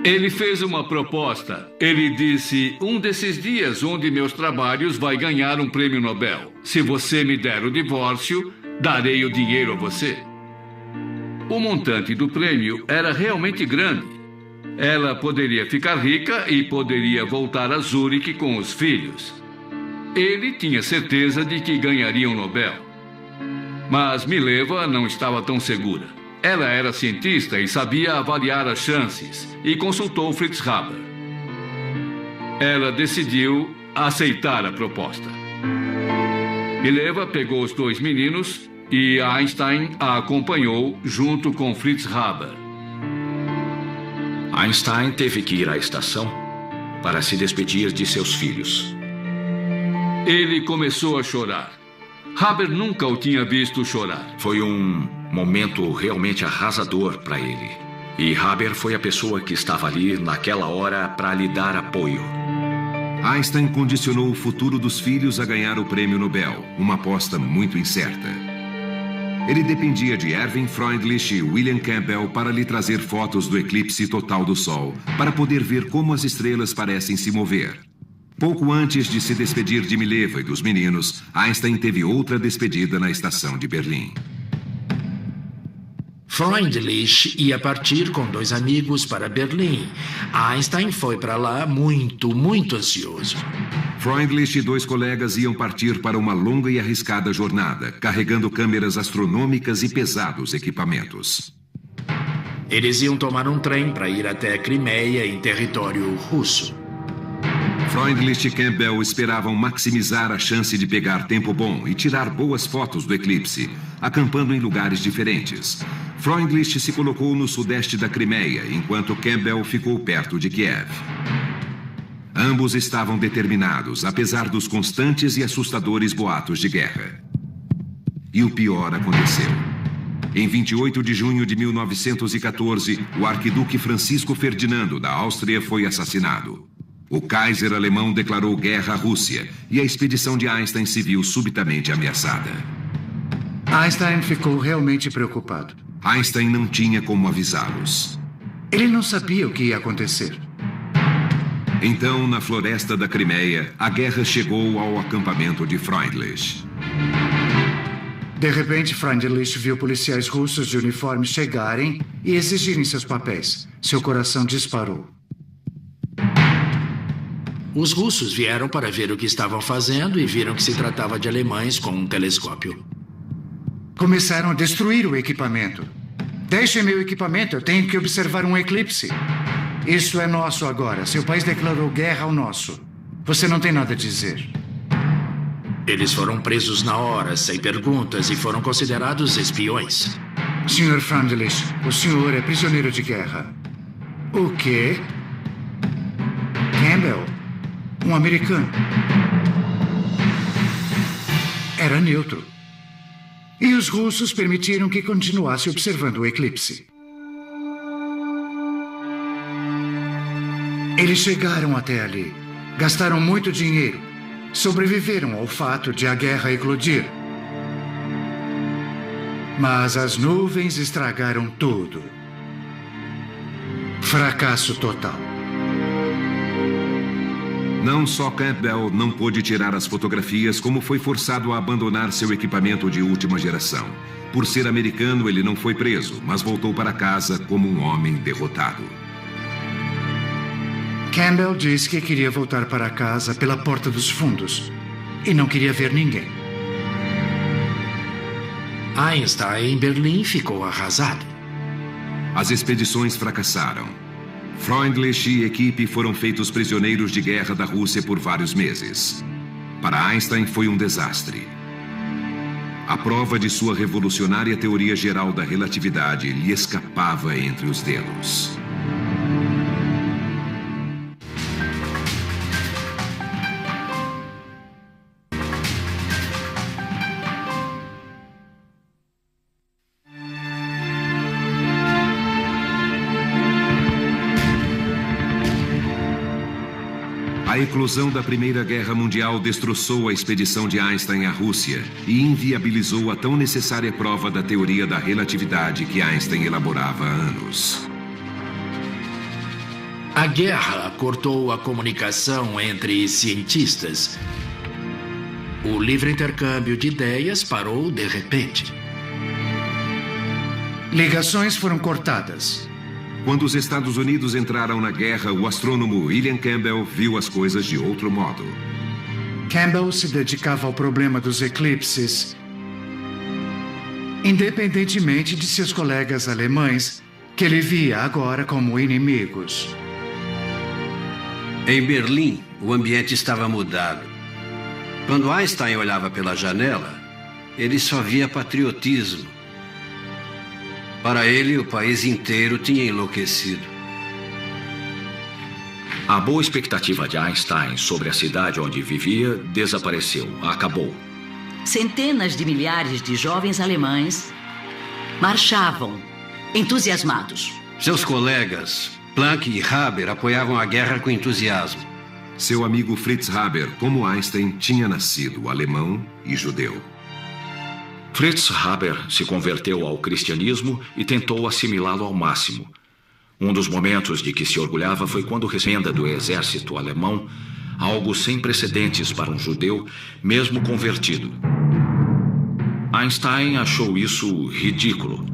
Ele fez uma proposta. Ele disse: um desses dias onde meus trabalhos vai ganhar um prêmio Nobel. Se você me der o divórcio, darei o dinheiro a você. O montante do prêmio era realmente grande. Ela poderia ficar rica e poderia voltar a Zurique com os filhos. Ele tinha certeza de que ganharia um Nobel. Mas Mileva não estava tão segura. Ela era cientista e sabia avaliar as chances, e consultou Fritz Haber. Ela decidiu aceitar a proposta. Mileva pegou os dois meninos e Einstein a acompanhou junto com Fritz Haber. Einstein teve que ir à estação para se despedir de seus filhos. Ele começou a chorar. Haber nunca o tinha visto chorar. Foi um momento realmente arrasador para ele. E Haber foi a pessoa que estava ali naquela hora para lhe dar apoio. Einstein condicionou o futuro dos filhos a ganhar o prêmio Nobel, uma aposta muito incerta. Ele dependia de Erwin Freundlich e William Campbell para lhe trazer fotos do eclipse total do Sol, para poder ver como as estrelas parecem se mover. Pouco antes de se despedir de Mileva e dos meninos, Einstein teve outra despedida na estação de Berlim. Freundlich ia partir com dois amigos para Berlim. Einstein foi para lá muito ansioso. Freundlich e dois colegas iam partir para uma longa e arriscada jornada, carregando câmeras astronômicas e pesados equipamentos. Eles iam tomar um trem para ir até a Crimeia, em território russo. Freundlich e Campbell esperavam maximizar a chance de pegar tempo bom e tirar boas fotos do eclipse, acampando em lugares diferentes. Freundlich se colocou no sudeste da Crimeia, enquanto Campbell ficou perto de Kiev. Ambos estavam determinados, apesar dos constantes e assustadores boatos de guerra. E o pior aconteceu. Em 28 de junho de 1914, o arquiduque Francisco Ferdinando da Áustria foi assassinado. O Kaiser alemão declarou guerra à Rússia e a expedição de Einstein se viu subitamente ameaçada. Einstein ficou realmente preocupado. Einstein não tinha como avisá-los. Ele não sabia o que ia acontecer. Então, na floresta da Crimeia, a guerra chegou ao acampamento de Freundlich. De repente, Freundlich viu policiais russos de uniforme chegarem e exigirem seus papéis. Seu coração disparou. Os russos vieram para ver o que estavam fazendo e viram que se tratava de alemães com um telescópio. Começaram a destruir o equipamento. Deixem meu equipamento, eu tenho que observar um eclipse. Isso é nosso agora. Seu país declarou guerra ao nosso. Você não tem nada a dizer. Eles foram presos na hora, sem perguntas, e foram considerados espiões. Sr. Freundlich, o senhor é prisioneiro de guerra. O quê? Campbell, um americano. Era neutro. E os russos permitiram que continuasse observando o eclipse. Eles chegaram até ali, gastaram muito dinheiro, sobreviveram ao fato de a guerra eclodir. Mas as nuvens estragaram tudo. Fracasso total. Não só Campbell não pôde tirar as fotografias, como foi forçado a abandonar seu equipamento de última geração. Por ser americano, ele não foi preso, mas voltou para casa como um homem derrotado. Campbell disse que queria voltar para casa pela porta dos fundos e não queria ver ninguém. Einstein, em Berlim, ficou arrasado. As expedições fracassaram. Freundlich e equipe foram feitos prisioneiros de guerra da Rússia por vários meses. Para Einstein foi um desastre. A prova de sua revolucionária teoria geral da relatividade lhe escapava entre os dedos. A eclosão da Primeira Guerra Mundial destroçou a expedição de Einstein à Rússia e inviabilizou a tão necessária prova da teoria da relatividade que Einstein elaborava há anos. A guerra cortou a comunicação entre cientistas. O livre intercâmbio de ideias parou de repente. Ligações foram cortadas. Quando os Estados Unidos entraram na guerra, o astrônomo William Campbell viu as coisas de outro modo. Campbell se dedicava ao problema dos eclipses, independentemente de seus colegas alemães, que ele via agora como inimigos. Em Berlim, o ambiente estava mudado. Quando Einstein olhava pela janela, ele só via patriotismo. Para ele, o país inteiro tinha enlouquecido. A boa expectativa de Einstein sobre a cidade onde vivia desapareceu, acabou. Centenas de milhares de jovens alemães marchavam, entusiasmados. Seus colegas, Planck e Haber, apoiavam a guerra com entusiasmo. Seu amigo Fritz Haber, como Einstein, tinha nascido alemão e judeu. Fritz Haber se converteu ao cristianismo e tentou assimilá-lo ao máximo. Um dos momentos de que se orgulhava foi quando recebeu do exército alemão, algo sem precedentes para um judeu, mesmo convertido. Einstein achou isso ridículo.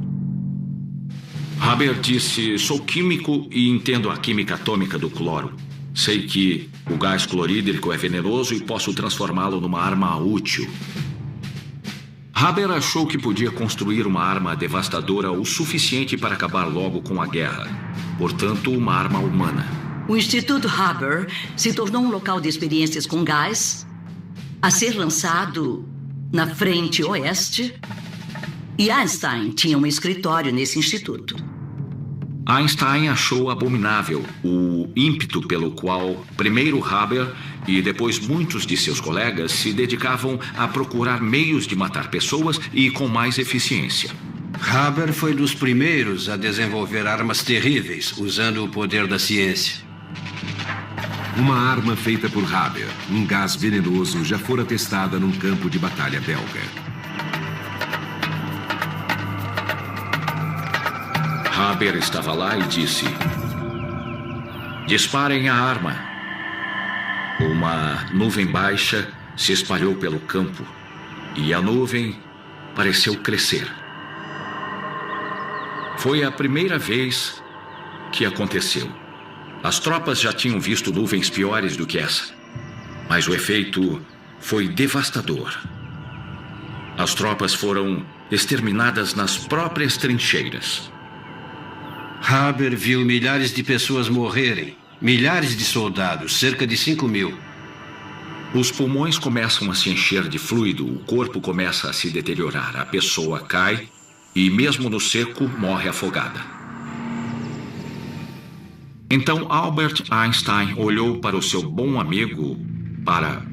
Haber disse: "Sou químico e entendo a química atômica do cloro. Sei que o gás clorídrico é venenoso e posso transformá-lo numa arma útil." Haber achou que podia construir uma arma devastadora o suficiente para acabar logo com a guerra. Portanto, uma arma humana. O Instituto Haber se tornou um local de experiências com gás, a ser lançado na frente oeste, e Einstein tinha um escritório nesse instituto. Einstein achou abominável o ímpeto pelo qual primeiro Haber e depois muitos de seus colegas se dedicavam a procurar meios de matar pessoas e com mais eficiência. Haber foi dos primeiros a desenvolver armas terríveis usando o poder da ciência. Uma arma feita por Haber, um gás venenoso, já fora testada num campo de batalha belga. Haber estava lá e disse: "Disparem a arma." Uma nuvem baixa se espalhou pelo campo e a nuvem pareceu crescer. Foi a primeira vez que aconteceu. As tropas já tinham visto nuvens piores do que essa, mas o efeito foi devastador. As tropas foram exterminadas nas próprias trincheiras. Haber viu milhares de pessoas morrerem, milhares de soldados, cerca de 5.000. Os pulmões começam a se encher de fluido, o corpo começa a se deteriorar, a pessoa cai e, mesmo no seco, morre afogada. Então Albert Einstein olhou para o seu bom amigo, para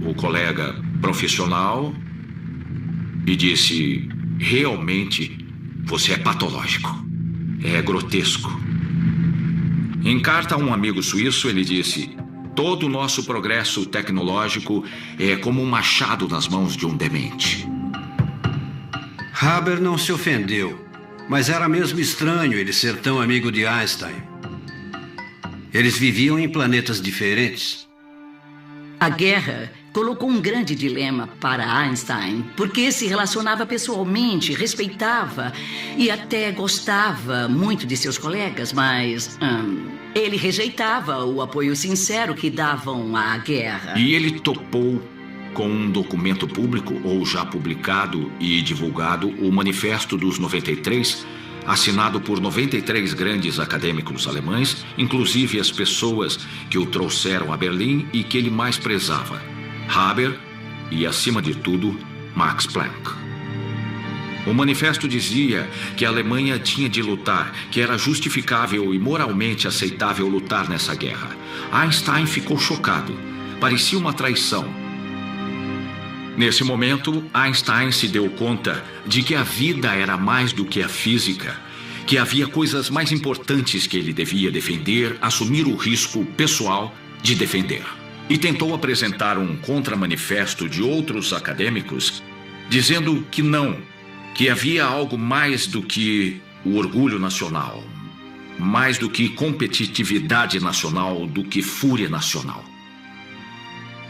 o colega profissional, e disse: realmente, você é patológico. É grotesco. Em carta a um amigo suíço, ele disse: todo o nosso progresso tecnológico é como um machado nas mãos de um demente. Haber não se ofendeu, mas era mesmo estranho ele ser tão amigo de Einstein. Eles viviam em planetas diferentes. A guerra colocou um grande dilema para Einstein, porque se relacionava pessoalmente, respeitava e até gostava muito de seus colegas, mas ele rejeitava o apoio sincero que davam à guerra. E ele topou com um documento público, ou já publicado e divulgado, o Manifesto dos 93, assinado por 93 grandes acadêmicos alemães, inclusive as pessoas que o trouxeram a Berlim e que ele mais prezava: Haber e, acima de tudo, Max Planck. O manifesto dizia que a Alemanha tinha de lutar, que era justificável e moralmente aceitável lutar nessa guerra. Einstein ficou chocado. Parecia uma traição. Nesse momento, Einstein se deu conta de que a vida era mais do que a física, que havia coisas mais importantes que ele devia defender, assumir o risco pessoal de defender. E tentou apresentar um contramanifesto de outros acadêmicos, dizendo que não, que havia algo mais do que o orgulho nacional, mais do que competitividade nacional, do que fúria nacional.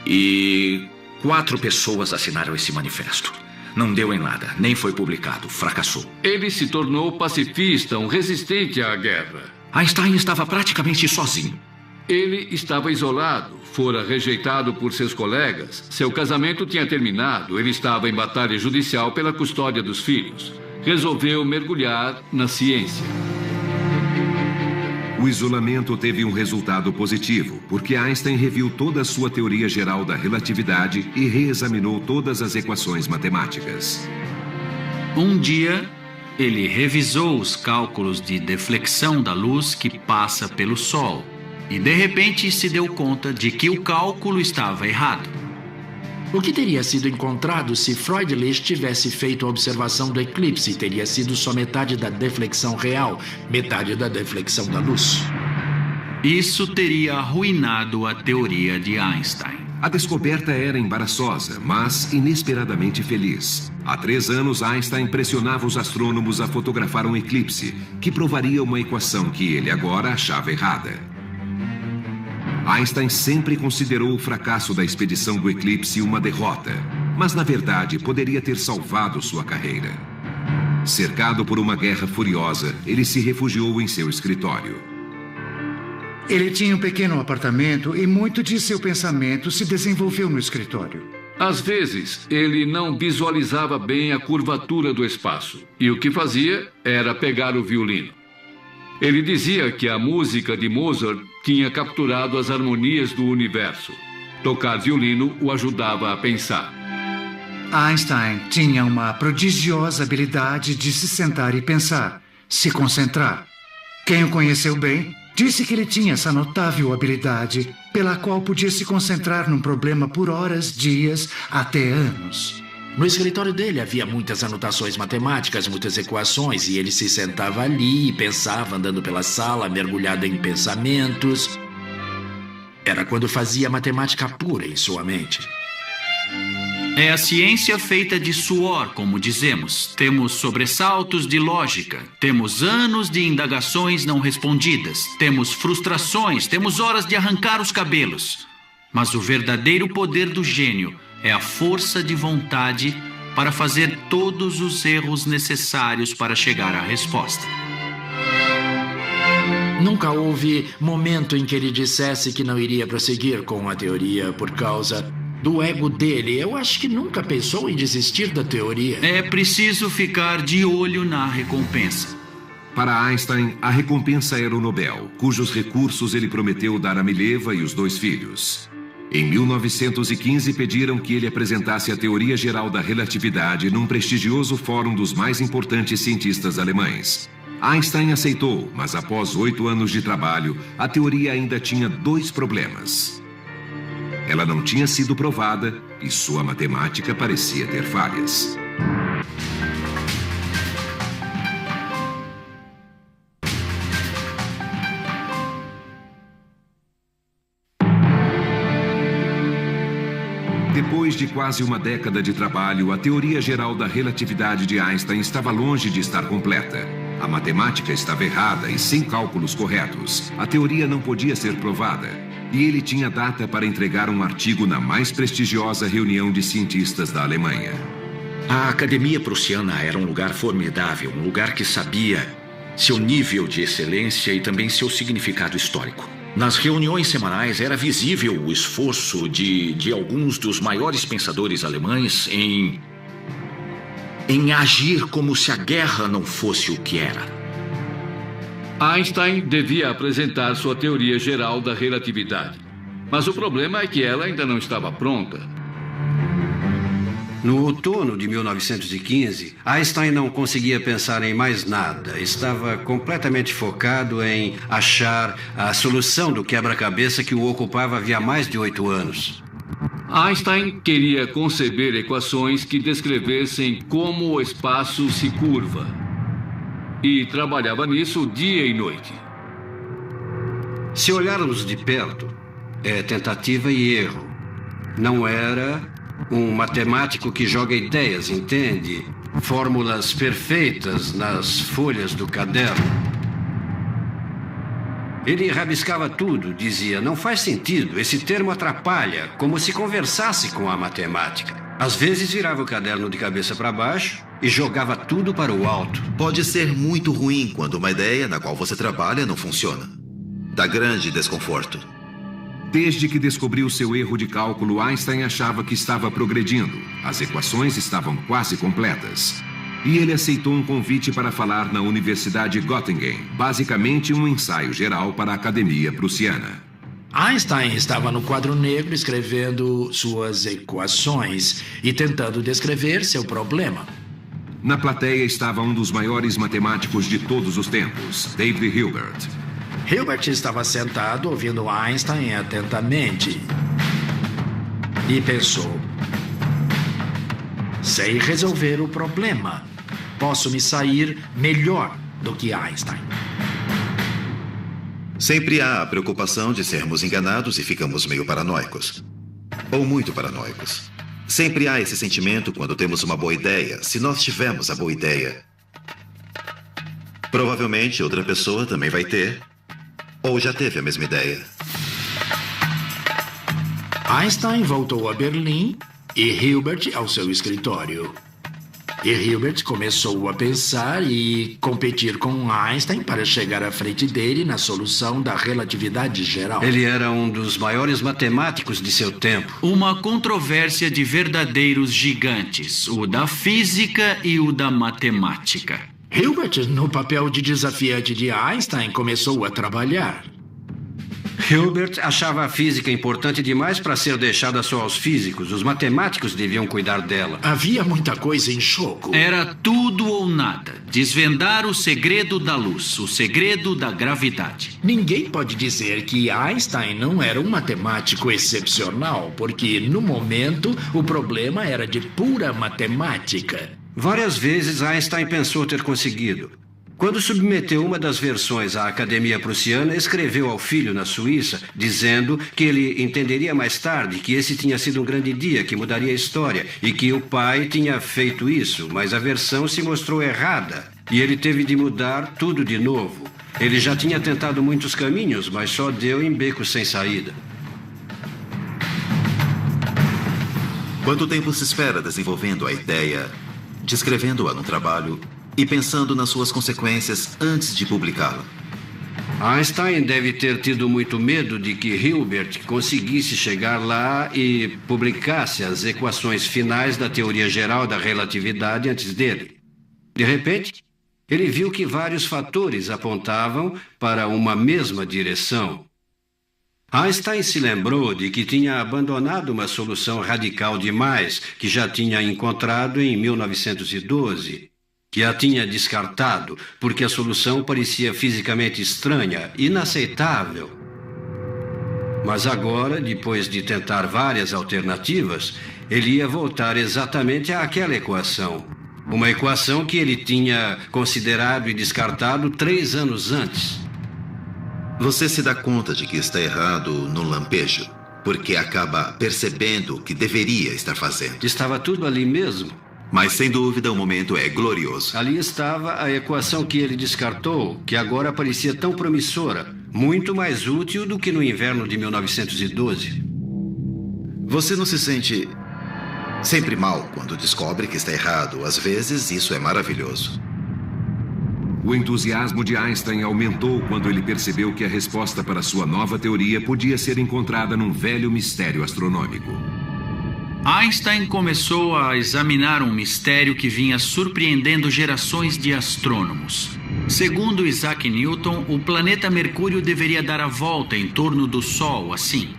E 4 pessoas assinaram esse manifesto. Não deu em nada, nem foi publicado, fracassou. Ele se tornou pacifista, um resistente à guerra. Einstein estava praticamente sozinho. Ele estava isolado, fora rejeitado por seus colegas, seu casamento tinha terminado, ele estava em batalha judicial pela custódia dos filhos. Resolveu mergulhar na ciência. O isolamento teve um resultado positivo, porque Einstein reviu toda a sua teoria geral da relatividade e reexaminou todas as equações matemáticas. Um dia, ele revisou os cálculos de deflexão da luz que passa pelo Sol e, de repente, se deu conta de que o cálculo estava errado. O que teria sido encontrado se Freundlich tivesse feito a observação do eclipse? Teria sido só metade da deflexão real, metade da deflexão da luz. Isso teria arruinado a teoria de Einstein. A descoberta era embaraçosa, mas inesperadamente feliz. Há 3 anos, Einstein pressionava os astrônomos a fotografar um eclipse, que provaria uma equação que ele agora achava errada. Einstein sempre considerou o fracasso da expedição do eclipse uma derrota, mas na verdade poderia ter salvado sua carreira. Cercado por uma guerra furiosa, ele se refugiou em seu escritório. Ele tinha um pequeno apartamento e muito de seu pensamento se desenvolveu no escritório. Às vezes, ele não visualizava bem a curvatura do espaço, e o que fazia era pegar o violino. Ele dizia que a música de Mozart tinha capturado as harmonias do universo. Tocar violino o ajudava a pensar. Einstein tinha uma prodigiosa habilidade de se sentar e pensar, se concentrar. Quem o conheceu bem disse que ele tinha essa notável habilidade pela qual podia se concentrar num problema por horas, dias, até anos. No escritório dele havia muitas anotações matemáticas, muitas equações, e ele se sentava ali e pensava, andando pela sala, mergulhado em pensamentos. Era quando fazia matemática pura em sua mente. É a ciência feita de suor, como dizemos. Temos sobressaltos de lógica, temos anos de indagações não respondidas, temos frustrações, temos horas de arrancar os cabelos. Mas o verdadeiro poder do gênio é a força de vontade para fazer todos os erros necessários para chegar à resposta. Nunca houve momento em que ele dissesse que não iria prosseguir com a teoria por causa do ego dele. Eu acho que nunca pensou em desistir da teoria. É preciso ficar de olho na recompensa. Para Einstein, a recompensa era o Nobel, cujos recursos ele prometeu dar a Mileva e os 2 filhos. Em 1915, pediram que ele apresentasse a teoria geral da relatividade num prestigioso fórum dos mais importantes cientistas alemães. Einstein aceitou, mas após 8 anos de trabalho, a teoria ainda tinha 2 problemas. Ela não tinha sido provada e sua matemática parecia ter falhas. Depois de quase uma década de trabalho, a teoria geral da relatividade de Einstein estava longe de estar completa. A matemática estava errada e sem cálculos corretos. A teoria não podia ser provada. E ele tinha data para entregar um artigo na mais prestigiosa reunião de cientistas da Alemanha. A Academia Prussiana era um lugar formidável, um lugar que sabia seu nível de excelência e também seu significado histórico. Nas reuniões semanais era visível o esforço de alguns dos maiores pensadores alemães em agir como se a guerra não fosse o que era. Einstein devia apresentar sua teoria geral da relatividade. Mas o problema é que ela ainda não estava pronta. No outono de 1915, Einstein não conseguia pensar em mais nada. Estava completamente focado em achar a solução do quebra-cabeça que o ocupava havia mais de 8 anos. Einstein queria conceber equações que descrevessem como o espaço se curva. E trabalhava nisso dia e noite. Se olharmos de perto, é tentativa e erro. Não era um matemático que joga ideias, entende? Fórmulas perfeitas nas folhas do caderno. Ele rabiscava tudo, dizia, não faz sentido, esse termo atrapalha, como se conversasse com a matemática. Às vezes virava o caderno de cabeça para baixo e jogava tudo para o alto. Pode ser muito ruim quando uma ideia na qual você trabalha não funciona. Dá grande desconforto. Desde que descobriu seu erro de cálculo, Einstein achava que estava progredindo. As equações estavam quase completas. E ele aceitou um convite para falar na Universidade de Göttingen, basicamente um ensaio geral para a Academia Prussiana. Einstein estava no quadro negro escrevendo suas equações e tentando descrever seu problema. Na plateia estava um dos maiores matemáticos de todos os tempos, David Hilbert. Hilbert estava sentado ouvindo Einstein atentamente e pensou: sei resolver o problema. Posso me sair melhor do que Einstein. Sempre há a preocupação de sermos enganados e ficamos meio paranoicos. Ou muito paranoicos. Sempre há esse sentimento quando temos uma boa ideia, se nós tivermos a boa ideia. Provavelmente outra pessoa também vai ter, ou já teve a mesma ideia. Einstein voltou a Berlim e Hilbert ao seu escritório. E Hilbert começou a pensar e competir com Einstein para chegar à frente dele na solução da relatividade geral. Ele era um dos maiores matemáticos de seu tempo. Uma controvérsia de verdadeiros gigantes, o da física e o da matemática. Hilbert, no papel de desafiante de Einstein, começou a trabalhar. Hilbert achava a física importante demais para ser deixada só aos físicos. Os matemáticos deviam cuidar dela. Havia muita coisa em jogo. Era tudo ou nada. Desvendar o segredo da luz, o segredo da gravidade. Ninguém pode dizer que Einstein não era um matemático excepcional, porque, no momento, o problema era de pura matemática. Várias vezes Einstein pensou ter conseguido. Quando submeteu uma das versões à Academia Prussiana, escreveu ao filho na Suíça, dizendo que ele entenderia mais tarde que esse tinha sido um grande dia, que mudaria a história, e que o pai tinha feito isso, mas a versão se mostrou errada, e ele teve de mudar tudo de novo. Ele já tinha tentado muitos caminhos, mas só deu em becos sem saída. Quanto tempo se espera desenvolvendo a ideia, descrevendo-a no trabalho e pensando nas suas consequências antes de publicá-la? Einstein deve ter tido muito medo de que Hilbert conseguisse chegar lá e publicasse as equações finais da teoria geral da relatividade antes dele. De repente, ele viu que vários fatores apontavam para uma mesma direção. Einstein se lembrou de que tinha abandonado uma solução radical demais que já tinha encontrado em 1912, que a tinha descartado porque a solução parecia fisicamente estranha, inaceitável. Mas agora, depois de tentar várias alternativas, ele ia voltar exatamente àquela equação. Uma equação que ele tinha considerado e descartado 3 anos antes. Você se dá conta de que está errado no lampejo, porque acaba percebendo o que deveria estar fazendo. Estava tudo ali mesmo. Mas, sem dúvida, o momento é glorioso. Ali estava a equação que ele descartou, que agora parecia tão promissora, muito mais útil do que no inverno de 1912. Você não se sente sempre mal quando descobre que está errado. Às vezes, isso é maravilhoso. O entusiasmo de Einstein aumentou quando ele percebeu que a resposta para sua nova teoria podia ser encontrada num velho mistério astronômico. Einstein começou a examinar um mistério que vinha surpreendendo gerações de astrônomos. Segundo Isaac Newton, o planeta Mercúrio deveria dar a volta em torno do Sol, assim.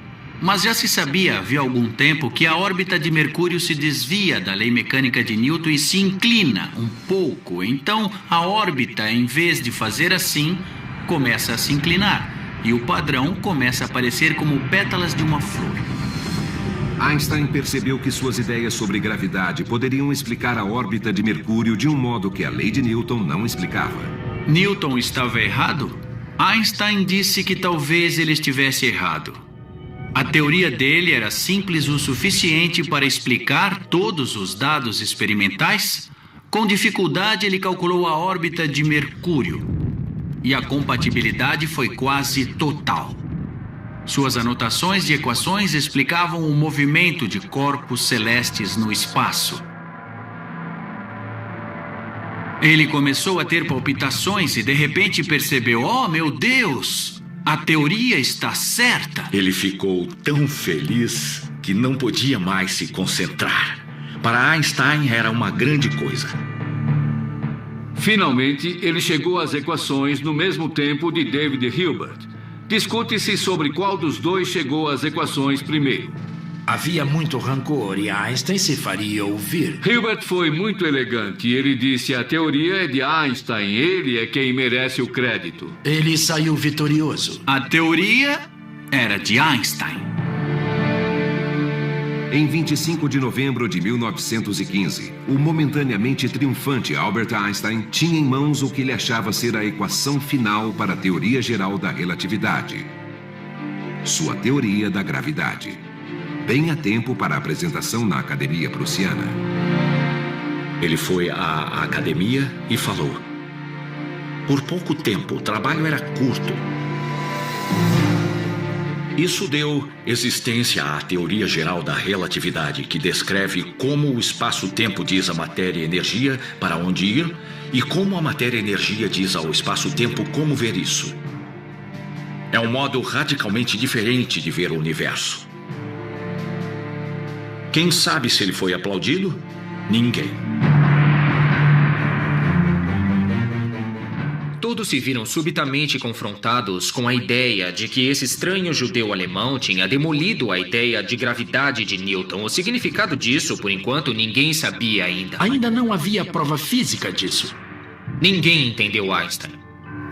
Mas já se sabia havia algum tempo que a órbita de Mercúrio se desvia da lei mecânica de Newton e se inclina um pouco. Então, a órbita, em vez de fazer assim, começa a se inclinar. E o padrão começa a aparecer como pétalas de uma flor. Einstein percebeu que suas ideias sobre gravidade poderiam explicar a órbita de Mercúrio de um modo que a lei de Newton não explicava. Newton estava errado? Einstein disse que talvez ele estivesse errado. A teoria dele era simples o suficiente para explicar todos os dados experimentais? Com dificuldade, ele calculou a órbita de Mercúrio. E a compatibilidade foi quase total. Suas anotações de equações explicavam o movimento de corpos celestes no espaço. Ele começou a ter palpitações e de repente percebeu: oh, meu Deus! A teoria está certa. Ele ficou tão feliz que não podia mais se concentrar. Para Einstein era uma grande coisa. Finalmente, ele chegou às equações no mesmo tempo de David Hilbert. Discute-se sobre qual dos dois chegou às equações primeiro. Havia muito rancor e Einstein se faria ouvir. Hilbert foi muito elegante e ele disse: a teoria é de Einstein, ele é quem merece o crédito. Ele saiu vitorioso. A teoria era de Einstein. Em 25 de novembro de 1915, o momentaneamente triunfante Albert Einstein tinha em mãos o que ele achava ser a equação final para a teoria geral da relatividade. Sua teoria da gravidade. Bem a tempo para a apresentação na Academia Prussiana. Ele foi à academia e falou: por pouco tempo, o trabalho era curto. Isso deu existência à teoria geral da relatividade, que descreve como o espaço-tempo diz à matéria e energia para onde ir e como a matéria e energia diz ao espaço-tempo como ver isso. É um modo radicalmente diferente de ver o universo. Quem sabe se ele foi aplaudido? Ninguém. Todos se viram subitamente confrontados com a ideia de que esse estranho judeu alemão tinha demolido a ideia de gravidade de Newton. O significado disso, por enquanto, ninguém sabia ainda. Ainda não havia prova física disso. Ninguém entendeu Einstein.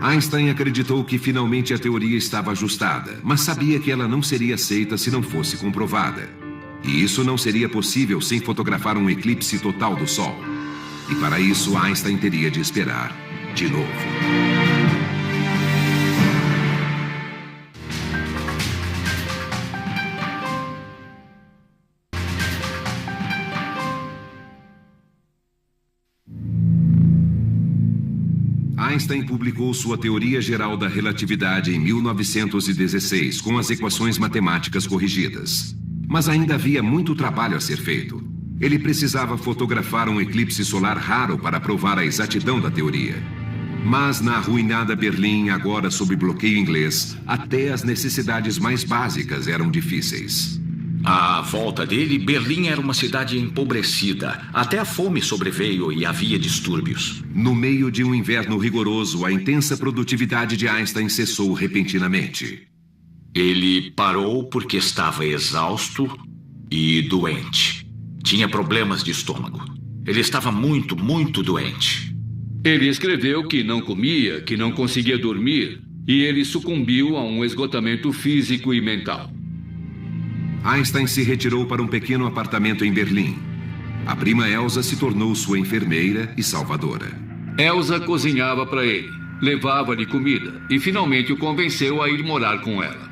Einstein acreditou que finalmente a teoria estava ajustada, mas sabia que ela não seria aceita se não fosse comprovada. E isso não seria possível sem fotografar um eclipse total do Sol. E para isso, Einstein teria de esperar de novo. Einstein publicou sua teoria geral da relatividade em 1916, com as equações matemáticas corrigidas. Mas ainda havia muito trabalho a ser feito. Ele precisava fotografar um eclipse solar raro para provar a exatidão da teoria. Mas na arruinada Berlim, agora sob bloqueio inglês, até as necessidades mais básicas eram difíceis. À volta dele, Berlim era uma cidade empobrecida. Até a fome sobreveio e havia distúrbios. No meio de um inverno rigoroso, a intensa produtividade de Einstein cessou repentinamente. Ele parou porque estava exausto e doente. Tinha problemas de estômago. Ele estava muito, muito doente. Ele escreveu que não comia, que não conseguia dormir, e ele sucumbiu a um esgotamento físico e mental. Einstein se retirou para um pequeno apartamento em Berlim. A prima Elsa se tornou sua enfermeira e salvadora. Elsa cozinhava para ele, levava-lhe comida e finalmente o convenceu a ir morar com ela.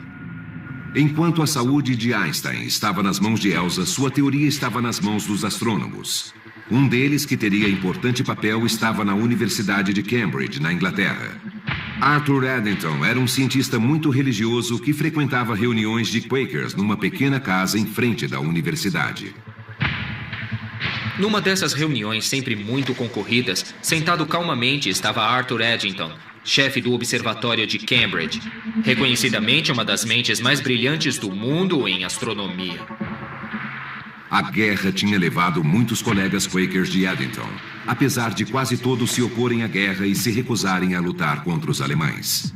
Enquanto a saúde de Einstein estava nas mãos de Elsa, sua teoria estava nas mãos dos astrônomos. Um deles, que teria importante papel, estava na Universidade de Cambridge, na Inglaterra. Arthur Eddington era um cientista muito religioso que frequentava reuniões de Quakers numa pequena casa em frente da universidade. Numa dessas reuniões sempre muito concorridas, sentado calmamente estava Arthur Eddington, chefe do Observatório de Cambridge, reconhecidamente uma das mentes mais brilhantes do mundo em astronomia. A guerra tinha levado muitos colegas Quakers de Eddington, apesar de quase todos se oporem à guerra e se recusarem a lutar contra os alemães.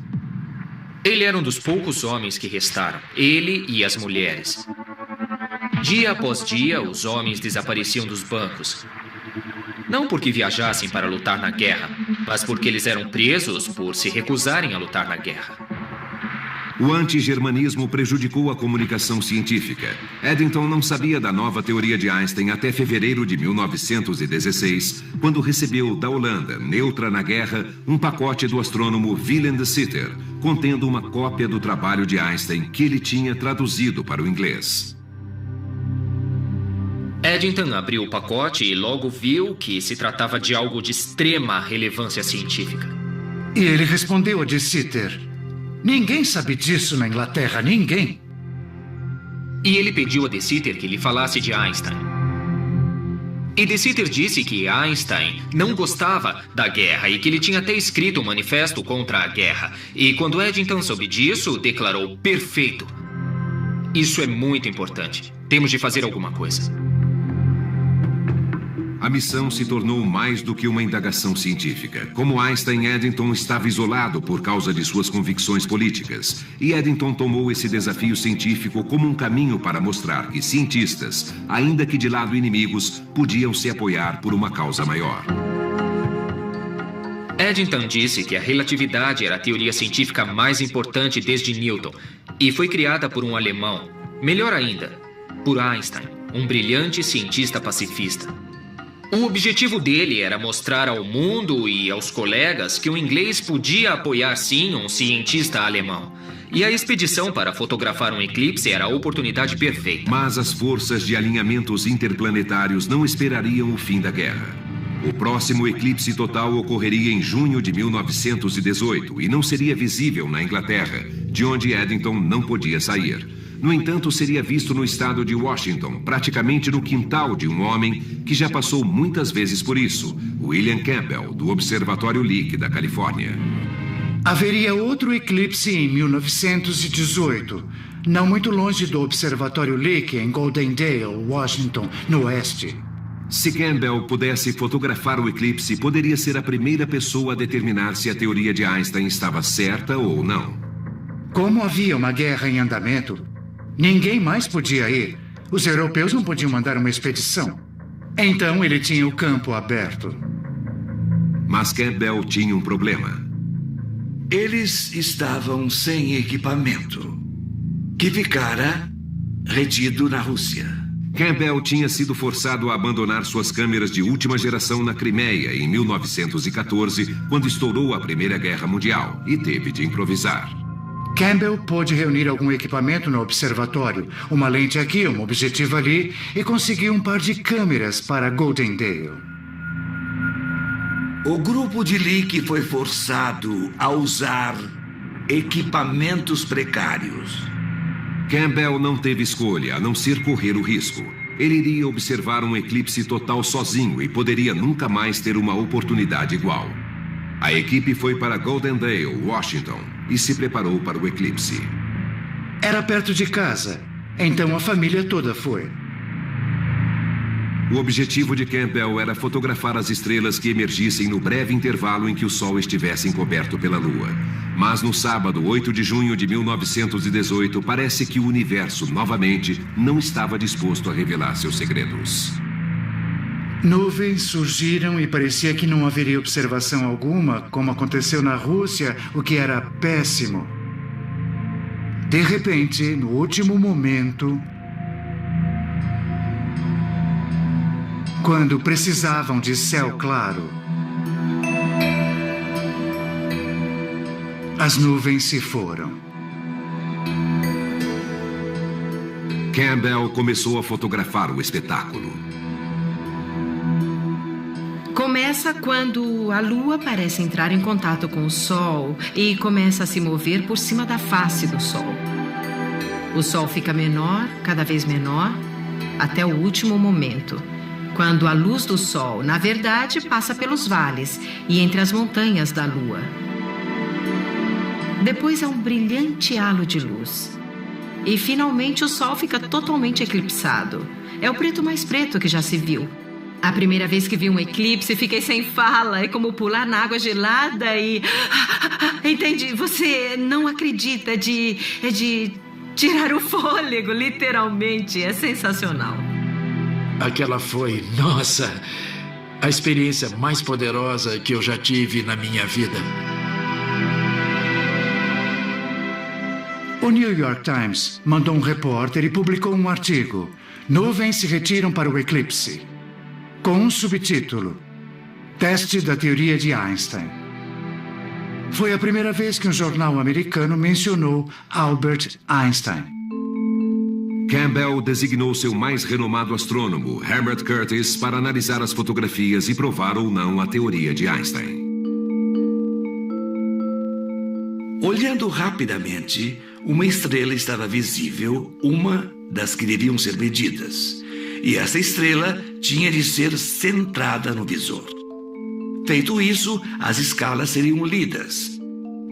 Ele era um dos poucos homens que restaram, ele e as mulheres. Dia após dia, os homens desapareciam dos bancos. Não porque viajassem para lutar na guerra, mas porque eles eram presos por se recusarem a lutar na guerra. O anti-germanismo prejudicou a comunicação científica. Eddington não sabia da nova teoria de Einstein até fevereiro de 1916, quando recebeu da Holanda, neutra na guerra, um pacote do astrônomo Willem de Sitter, contendo uma cópia do trabalho de Einstein que ele tinha traduzido para o inglês. Eddington abriu o pacote e logo viu que se tratava de algo de extrema relevância científica. E ele respondeu a de Sitter: ninguém sabe disso na Inglaterra, ninguém. E ele pediu a de Sitter que lhe falasse de Einstein. E de Sitter disse que Einstein não gostava da guerra e que ele tinha até escrito um manifesto contra a guerra. E quando Eddington soube disso, declarou: perfeito. Isso é muito importante. Temos de fazer alguma coisa. A missão se tornou mais do que uma indagação científica. Como Einstein, Eddington estava isolado por causa de suas convicções políticas. E Eddington tomou esse desafio científico como um caminho para mostrar que cientistas, ainda que de lado inimigos, podiam se apoiar por uma causa maior. Eddington disse que a relatividade era a teoria científica mais importante desde Newton e foi criada por um alemão. Melhor ainda, por Einstein, um brilhante cientista pacifista. O objetivo dele era mostrar ao mundo e aos colegas que o inglês podia apoiar sim um cientista alemão. E a expedição para fotografar um eclipse era a oportunidade perfeita. Mas as forças de alinhamentos interplanetários não esperariam o fim da guerra. O próximo eclipse total ocorreria em junho de 1918 e não seria visível na Inglaterra, de onde Eddington não podia sair. No entanto, seria visto no estado de Washington, praticamente no quintal de um homem que já passou muitas vezes por isso, William Campbell, do Observatório Lick, da Califórnia. Haveria outro eclipse em 1918, não muito longe do Observatório Lick, em Goldendale, Washington, no oeste. Se Campbell pudesse fotografar o eclipse, poderia ser a primeira pessoa a determinar se a teoria de Einstein estava certa ou não. Como havia uma guerra em andamento, ninguém mais podia ir. Os europeus não podiam mandar uma expedição. Então ele tinha o campo aberto. Mas Campbell tinha um problema. Eles estavam sem equipamento, que ficara retido na Rússia. Campbell tinha sido forçado a abandonar suas câmeras de última geração na Crimeia em 1914, quando estourou a Primeira Guerra Mundial, e teve de improvisar. Campbell pôde reunir algum equipamento no observatório, uma lente aqui, um objetivo ali, e conseguiu um par de câmeras para Goldendale. O grupo de Lick foi forçado a usar equipamentos precários. Campbell não teve escolha a não ser correr o risco. Ele iria observar um eclipse total sozinho e poderia nunca mais ter uma oportunidade igual. A equipe foi para Goldendale, Washington, e se preparou para o eclipse. Era perto de casa, então a família toda foi. O objetivo de Campbell era fotografar as estrelas que emergissem no breve intervalo em que o Sol estivesse encoberto pela Lua. Mas no sábado, 8 de junho de 1918, parece que o universo, novamente, não estava disposto a revelar seus segredos. Nuvens surgiram e parecia que não haveria observação alguma, como aconteceu na Rússia, o que era péssimo. De repente, no último momento, quando precisavam de céu claro, as nuvens se foram. Campbell começou a fotografar o espetáculo. Começa quando a Lua parece entrar em contato com o Sol e começa a se mover por cima da face do Sol. O Sol fica menor, cada vez menor, até o último momento, quando a luz do Sol, na verdade, passa pelos vales e entre as montanhas da Lua. Depois há um brilhante halo de luz. E finalmente o Sol fica totalmente eclipsado. É o preto mais preto que já se viu. A primeira vez que vi um eclipse, fiquei sem fala. É como pular na água gelada e... Entendi, você não acredita, é de tirar o fôlego, literalmente. É sensacional. Aquela foi, nossa, a experiência mais poderosa que eu já tive na minha vida. O New York Times mandou um repórter e publicou um artigo. Nuvens se retiram para o eclipse, com um subtítulo: Teste da teoria de Einstein. Foi a primeira vez que um jornal americano mencionou Albert Einstein. Campbell designou seu mais renomado astrônomo, Herbert Curtis, para analisar as fotografias e provar ou não a teoria de Einstein. Olhando rapidamente, uma estrela estava visível, uma das que deviam ser medidas. E essa estrela tinha de ser centrada no visor. Feito isso, as escalas seriam lidas.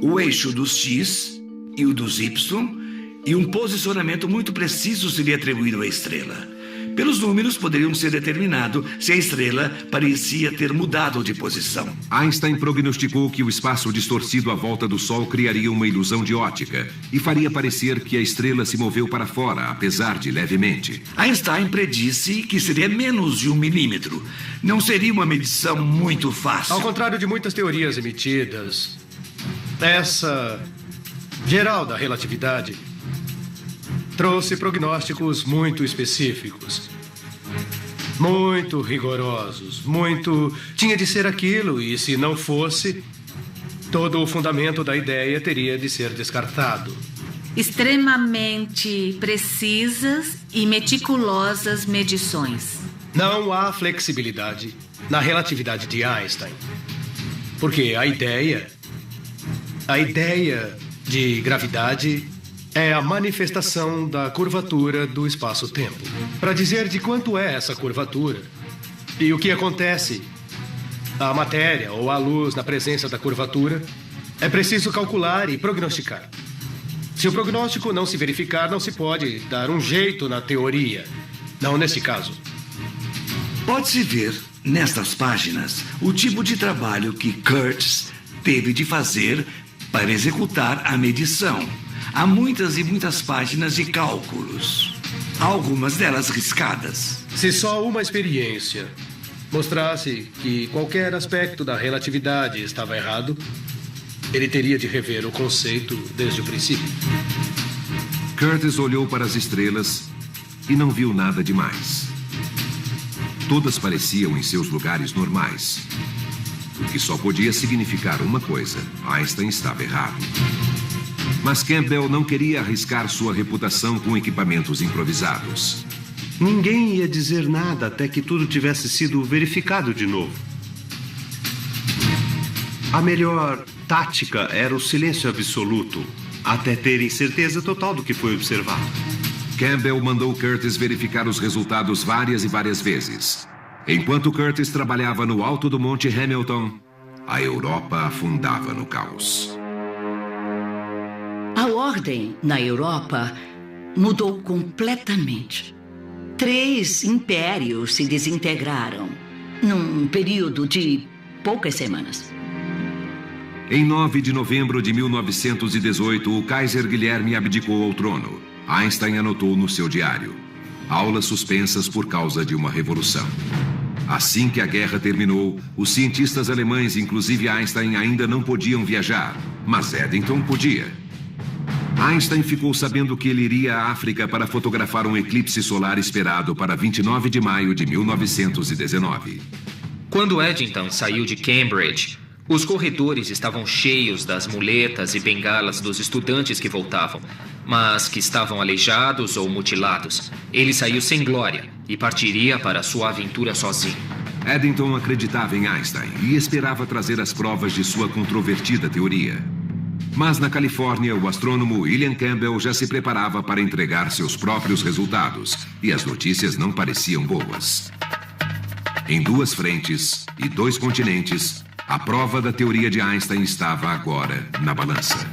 O eixo dos X e o dos Y, e um posicionamento muito preciso seria atribuído à estrela. Pelos números, poderiam ser determinado se a estrela parecia ter mudado de posição. Einstein prognosticou que o espaço distorcido à volta do Sol criaria uma ilusão de ótica e faria parecer que a estrela se moveu para fora, apesar de levemente. Einstein predisse que seria menos de 1 milímetro. Não seria uma medição muito fácil. Ao contrário de muitas teorias emitidas, essa geral da relatividade trouxe prognósticos muito específicos, muito rigorosos, tinha de ser aquilo, e se não fosse, todo o fundamento da ideia teria de ser descartado. Extremamente precisas e meticulosas medições. Não há flexibilidade na relatividade de Einstein, porque a ideia de gravidade é a manifestação da curvatura do espaço-tempo. Para dizer de quanto é essa curvatura e o que acontece à matéria ou à luz na presença da curvatura, é preciso calcular e prognosticar. Se o prognóstico não se verificar, não se pode dar um jeito na teoria. Não neste caso. Pode-se ver, nestas páginas, o tipo de trabalho que Curtis teve de fazer para executar a medição. Há muitas e muitas páginas de cálculos, algumas delas riscadas. Se só uma experiência mostrasse que qualquer aspecto da relatividade estava errado, ele teria de rever o conceito desde o princípio. Curtis olhou para as estrelas e não viu nada demais. Todas pareciam em seus lugares normais, o que só podia significar uma coisa: Einstein estava errado. Mas Campbell não queria arriscar sua reputação com equipamentos improvisados. Ninguém ia dizer nada até que tudo tivesse sido verificado de novo. A melhor tática era o silêncio absoluto, até terem certeza total do que foi observado. Campbell mandou Curtis verificar os resultados várias e várias vezes. Enquanto Curtis trabalhava no alto do Monte Hamilton, a Europa afundava no caos. A ordem na Europa mudou completamente. 3 impérios se desintegraram num período de poucas semanas. Em 9 de novembro de 1918, o Kaiser Guilherme abdicou ao trono. Einstein anotou no seu diário: aulas suspensas por causa de uma revolução. Assim que a guerra terminou, os cientistas alemães, inclusive Einstein, ainda não podiam viajar, mas Eddington podia. Einstein ficou sabendo que ele iria à África para fotografar um eclipse solar esperado para 29 de maio de 1919. Quando Eddington saiu de Cambridge, os corredores estavam cheios das muletas e bengalas dos estudantes que voltavam, mas que estavam aleijados ou mutilados. Ele saiu sem glória e partiria para sua aventura sozinho. Eddington acreditava em Einstein e esperava trazer as provas de sua controvertida teoria. Mas na Califórnia, o astrônomo William Campbell já se preparava para entregar seus próprios resultados, e as notícias não pareciam boas. Em 2 frentes e 2 continentes, a prova da teoria de Einstein estava agora na balança.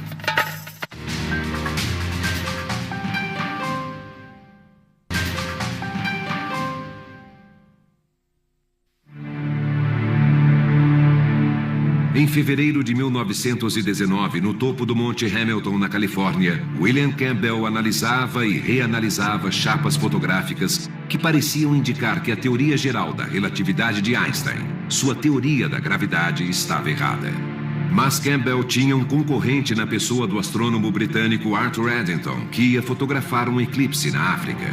Em fevereiro de 1919, no topo do Monte Hamilton, na Califórnia, William Campbell analisava e reanalisava chapas fotográficas que pareciam indicar que a teoria geral da relatividade de Einstein, sua teoria da gravidade, estava errada. Mas Campbell tinha um concorrente na pessoa do astrônomo britânico Arthur Eddington, que ia fotografar um eclipse na África.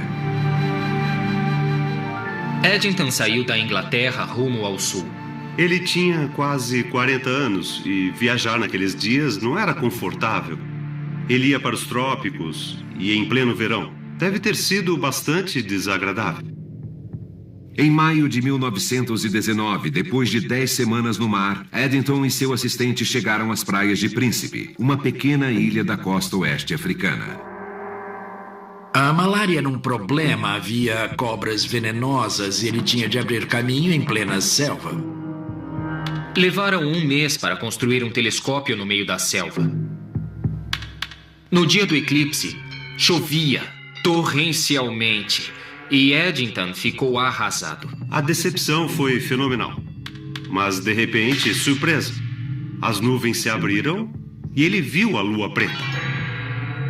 Eddington saiu da Inglaterra rumo ao sul. Ele tinha quase 40 anos e viajar naqueles dias não era confortável. Ele ia para os trópicos e em pleno verão. Deve ter sido bastante desagradável. Em maio de 1919, depois de 10 semanas no mar, Eddington e seu assistente chegaram às praias de Príncipe, uma pequena ilha da costa oeste africana. A malária era um problema, havia cobras venenosas e ele tinha de abrir caminho em plena selva. Levaram 1 mês para construir um telescópio no meio da selva. No dia do eclipse, chovia torrencialmente e Eddington ficou arrasado. A decepção foi fenomenal. Mas, de repente, surpresa. As nuvens se abriram e ele viu a lua preta.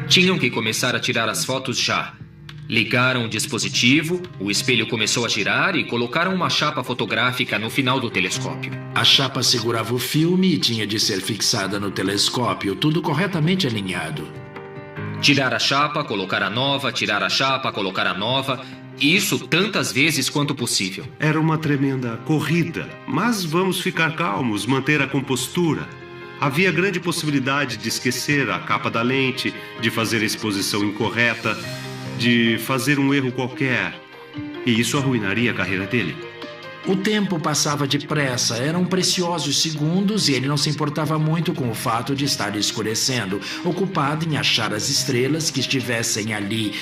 Tinham que começar a tirar as fotos já. Ligaram o dispositivo, o espelho começou a girar e colocaram uma chapa fotográfica no final do telescópio. A chapa segurava o filme e tinha de ser fixada no telescópio, tudo corretamente alinhado. Tirar a chapa, colocar a nova, tirar a chapa, colocar a nova. Isso tantas vezes quanto possível. Era uma tremenda corrida, mas vamos ficar calmos, manter a compostura. Havia grande possibilidade de esquecer a capa da lente, de fazer a exposição incorreta, de fazer um erro qualquer. E isso arruinaria a carreira dele. O tempo passava depressa, eram preciosos segundos e ele não se importava muito com o fato de estar escurecendo, ocupado em achar as estrelas que estivessem ali,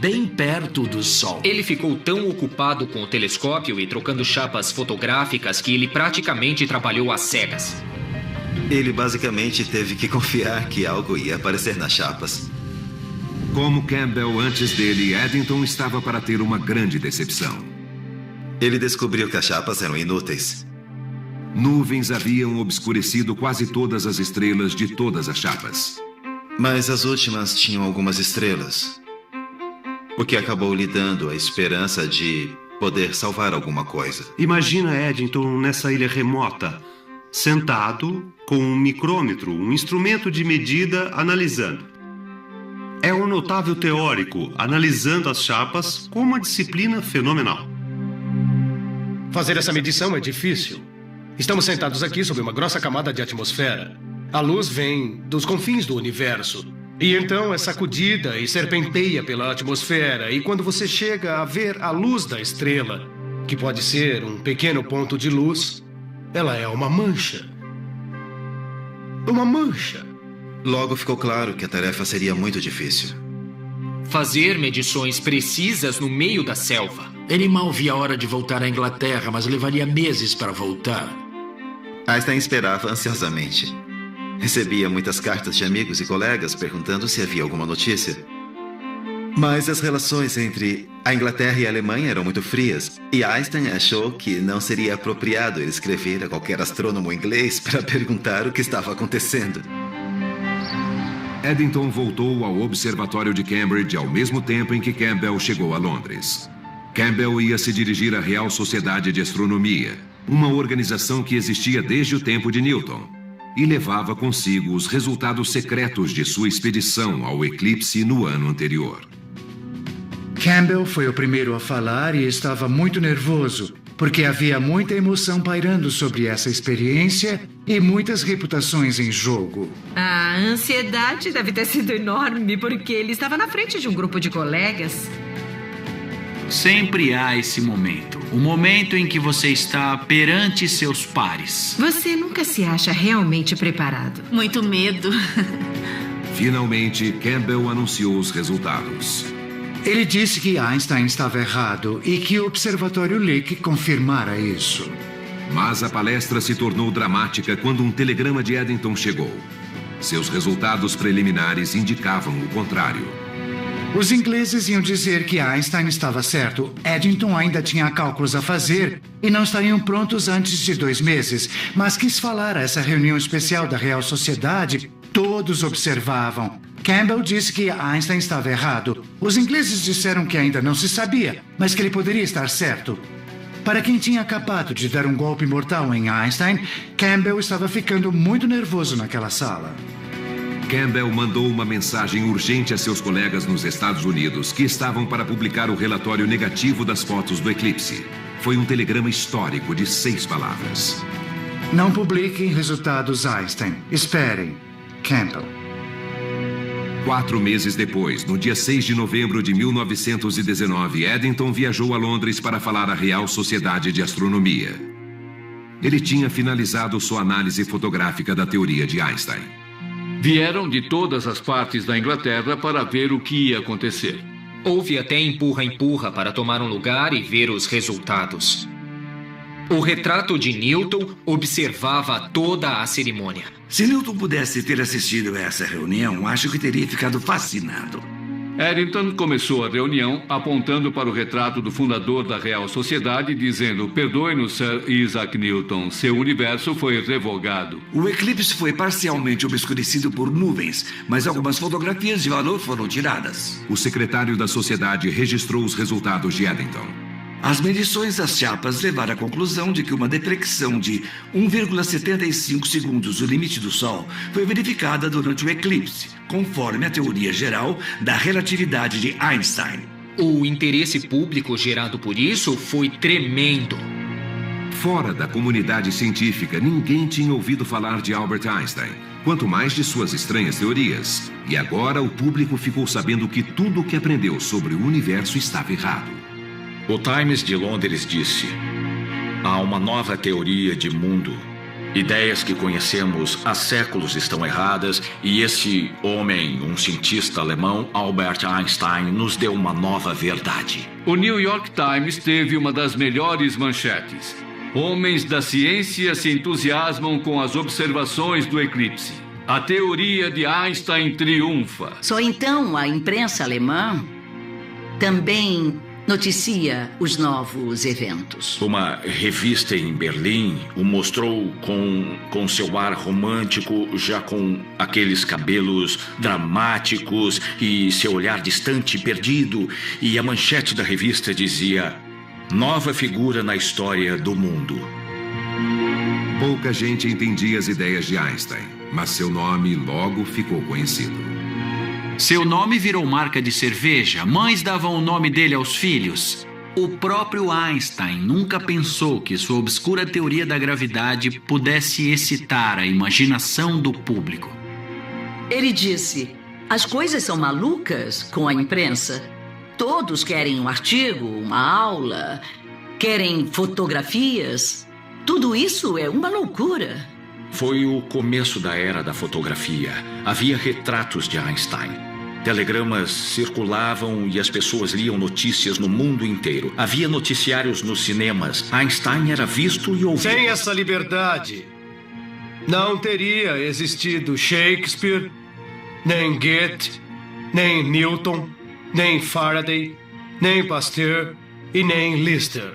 bem perto do Sol. Ele ficou tão ocupado com o telescópio e trocando chapas fotográficas que ele praticamente trabalhou às cegas. Ele basicamente teve que confiar que algo ia aparecer nas chapas. Como Campbell antes dele, Eddington estava para ter uma grande decepção. Ele descobriu que as chapas eram inúteis. Nuvens haviam obscurecido quase todas as estrelas de todas as chapas. Mas as últimas tinham algumas estrelas, o que acabou lhe dando a esperança de poder salvar alguma coisa. Imagina Eddington nessa ilha remota, sentado com um micrômetro, um instrumento de medida, analisando. É um notável teórico, analisando as chapas com uma disciplina fenomenal. Fazer essa medição é difícil. Estamos sentados aqui sob uma grossa camada de atmosfera. A luz vem dos confins do universo. E então é sacudida e serpenteia pela atmosfera. E quando você chega a ver a luz da estrela, que pode ser um pequeno ponto de luz, ela é uma mancha. Uma mancha. Logo ficou claro que a tarefa seria muito difícil. Fazer medições precisas no meio da selva. Ele mal via a hora de voltar à Inglaterra, mas levaria meses para voltar. Einstein esperava ansiosamente. Recebia muitas cartas de amigos e colegas perguntando se havia alguma notícia. Mas as relações entre a Inglaterra e a Alemanha eram muito frias, e Einstein achou que não seria apropriado ele escrever a qualquer astrônomo inglês para perguntar o que estava acontecendo. Eddington voltou ao Observatório de Cambridge ao mesmo tempo em que Campbell chegou a Londres. Campbell ia se dirigir à Real Sociedade de Astronomia, uma organização que existia desde o tempo de Newton, e levava consigo os resultados secretos de sua expedição ao eclipse no ano anterior. Campbell foi o primeiro a falar e estava muito nervoso, porque havia muita emoção pairando sobre essa experiência e muitas reputações em jogo. A ansiedade deve ter sido enorme, porque ele estava na frente de um grupo de colegas. Sempre há esse momento. O momento em que você está perante seus pares. Você nunca se acha realmente preparado. Muito medo. Finalmente, Campbell anunciou os resultados. Ele disse que Einstein estava errado e que o Observatório Lick confirmara isso. Mas a palestra se tornou dramática quando um telegrama de Eddington chegou. Seus resultados preliminares indicavam o contrário. Os ingleses iam dizer que Einstein estava certo. Eddington ainda tinha cálculos a fazer e não estariam prontos antes de 2 meses. Mas quis falar a essa reunião especial da Real Sociedade. Todos observavam. Campbell disse que Einstein estava errado. Os ingleses disseram que ainda não se sabia, mas que ele poderia estar certo. Para quem tinha acabado de dar um golpe mortal em Einstein, Campbell estava ficando muito nervoso naquela sala. Campbell mandou uma mensagem urgente a seus colegas nos Estados Unidos que estavam para publicar o relatório negativo das fotos do eclipse. Foi um telegrama histórico de 6 palavras. Não publiquem resultados Einstein. Esperem. Campbell. 4 meses depois, no dia 6 de novembro de 1919, Eddington viajou a Londres para falar à Real Sociedade de Astronomia. Ele tinha finalizado sua análise fotográfica da teoria de Einstein. Vieram de todas as partes da Inglaterra para ver o que ia acontecer. Houve até empurra-empurra para tomar um lugar e ver os resultados. O retrato de Newton observava toda a cerimônia. Se Newton pudesse ter assistido a essa reunião, acho que teria ficado fascinado. Eddington começou a reunião apontando para o retrato do fundador da Real Sociedade, dizendo: "Perdoe-nos, Sir Isaac Newton, seu universo foi revogado." O eclipse foi parcialmente obscurecido por nuvens, mas algumas fotografias de valor foram tiradas. O secretário da sociedade registrou os resultados de Eddington. As medições das chapas levaram à conclusão de que uma deflexão de 1,75 segundos do limite do Sol foi verificada durante o eclipse, conforme a teoria geral da relatividade de Einstein. O interesse público gerado por isso foi tremendo. Fora da comunidade científica, ninguém tinha ouvido falar de Albert Einstein, quanto mais de suas estranhas teorias. E agora o público ficou sabendo que tudo o que aprendeu sobre o universo estava errado. O Times de Londres disse: há uma nova teoria de mundo. Ideias que conhecemos há séculos estão erradas e esse homem, um cientista alemão, Albert Einstein, nos deu uma nova verdade. O New York Times teve uma das melhores manchetes. Homens da ciência se entusiasmam com as observações do eclipse. A teoria de Einstein triunfa. Só então a imprensa alemã também noticia os novos eventos. Uma revista em Berlim o mostrou com seu ar romântico, já com aqueles cabelos dramáticos e seu olhar distante e perdido. E a manchete da revista dizia: nova figura na história do mundo. Pouca gente entendia as ideias de Einstein, mas seu nome logo ficou conhecido. Seu nome virou marca de cerveja. Mães davam o nome dele aos filhos. O próprio Einstein nunca pensou que sua obscura teoria da gravidade pudesse excitar a imaginação do público. Ele disse: as coisas são malucas com a imprensa. Todos querem um artigo, uma aula, querem fotografias. Tudo isso é uma loucura. Foi o começo da era da fotografia. Havia retratos de Einstein. Telegramas circulavam e as pessoas liam notícias no mundo inteiro. Havia noticiários nos cinemas. Einstein era visto e ouvido. Sem essa liberdade, não teria existido Shakespeare, nem Goethe, nem Newton, nem Faraday, nem Pasteur e nem Lister.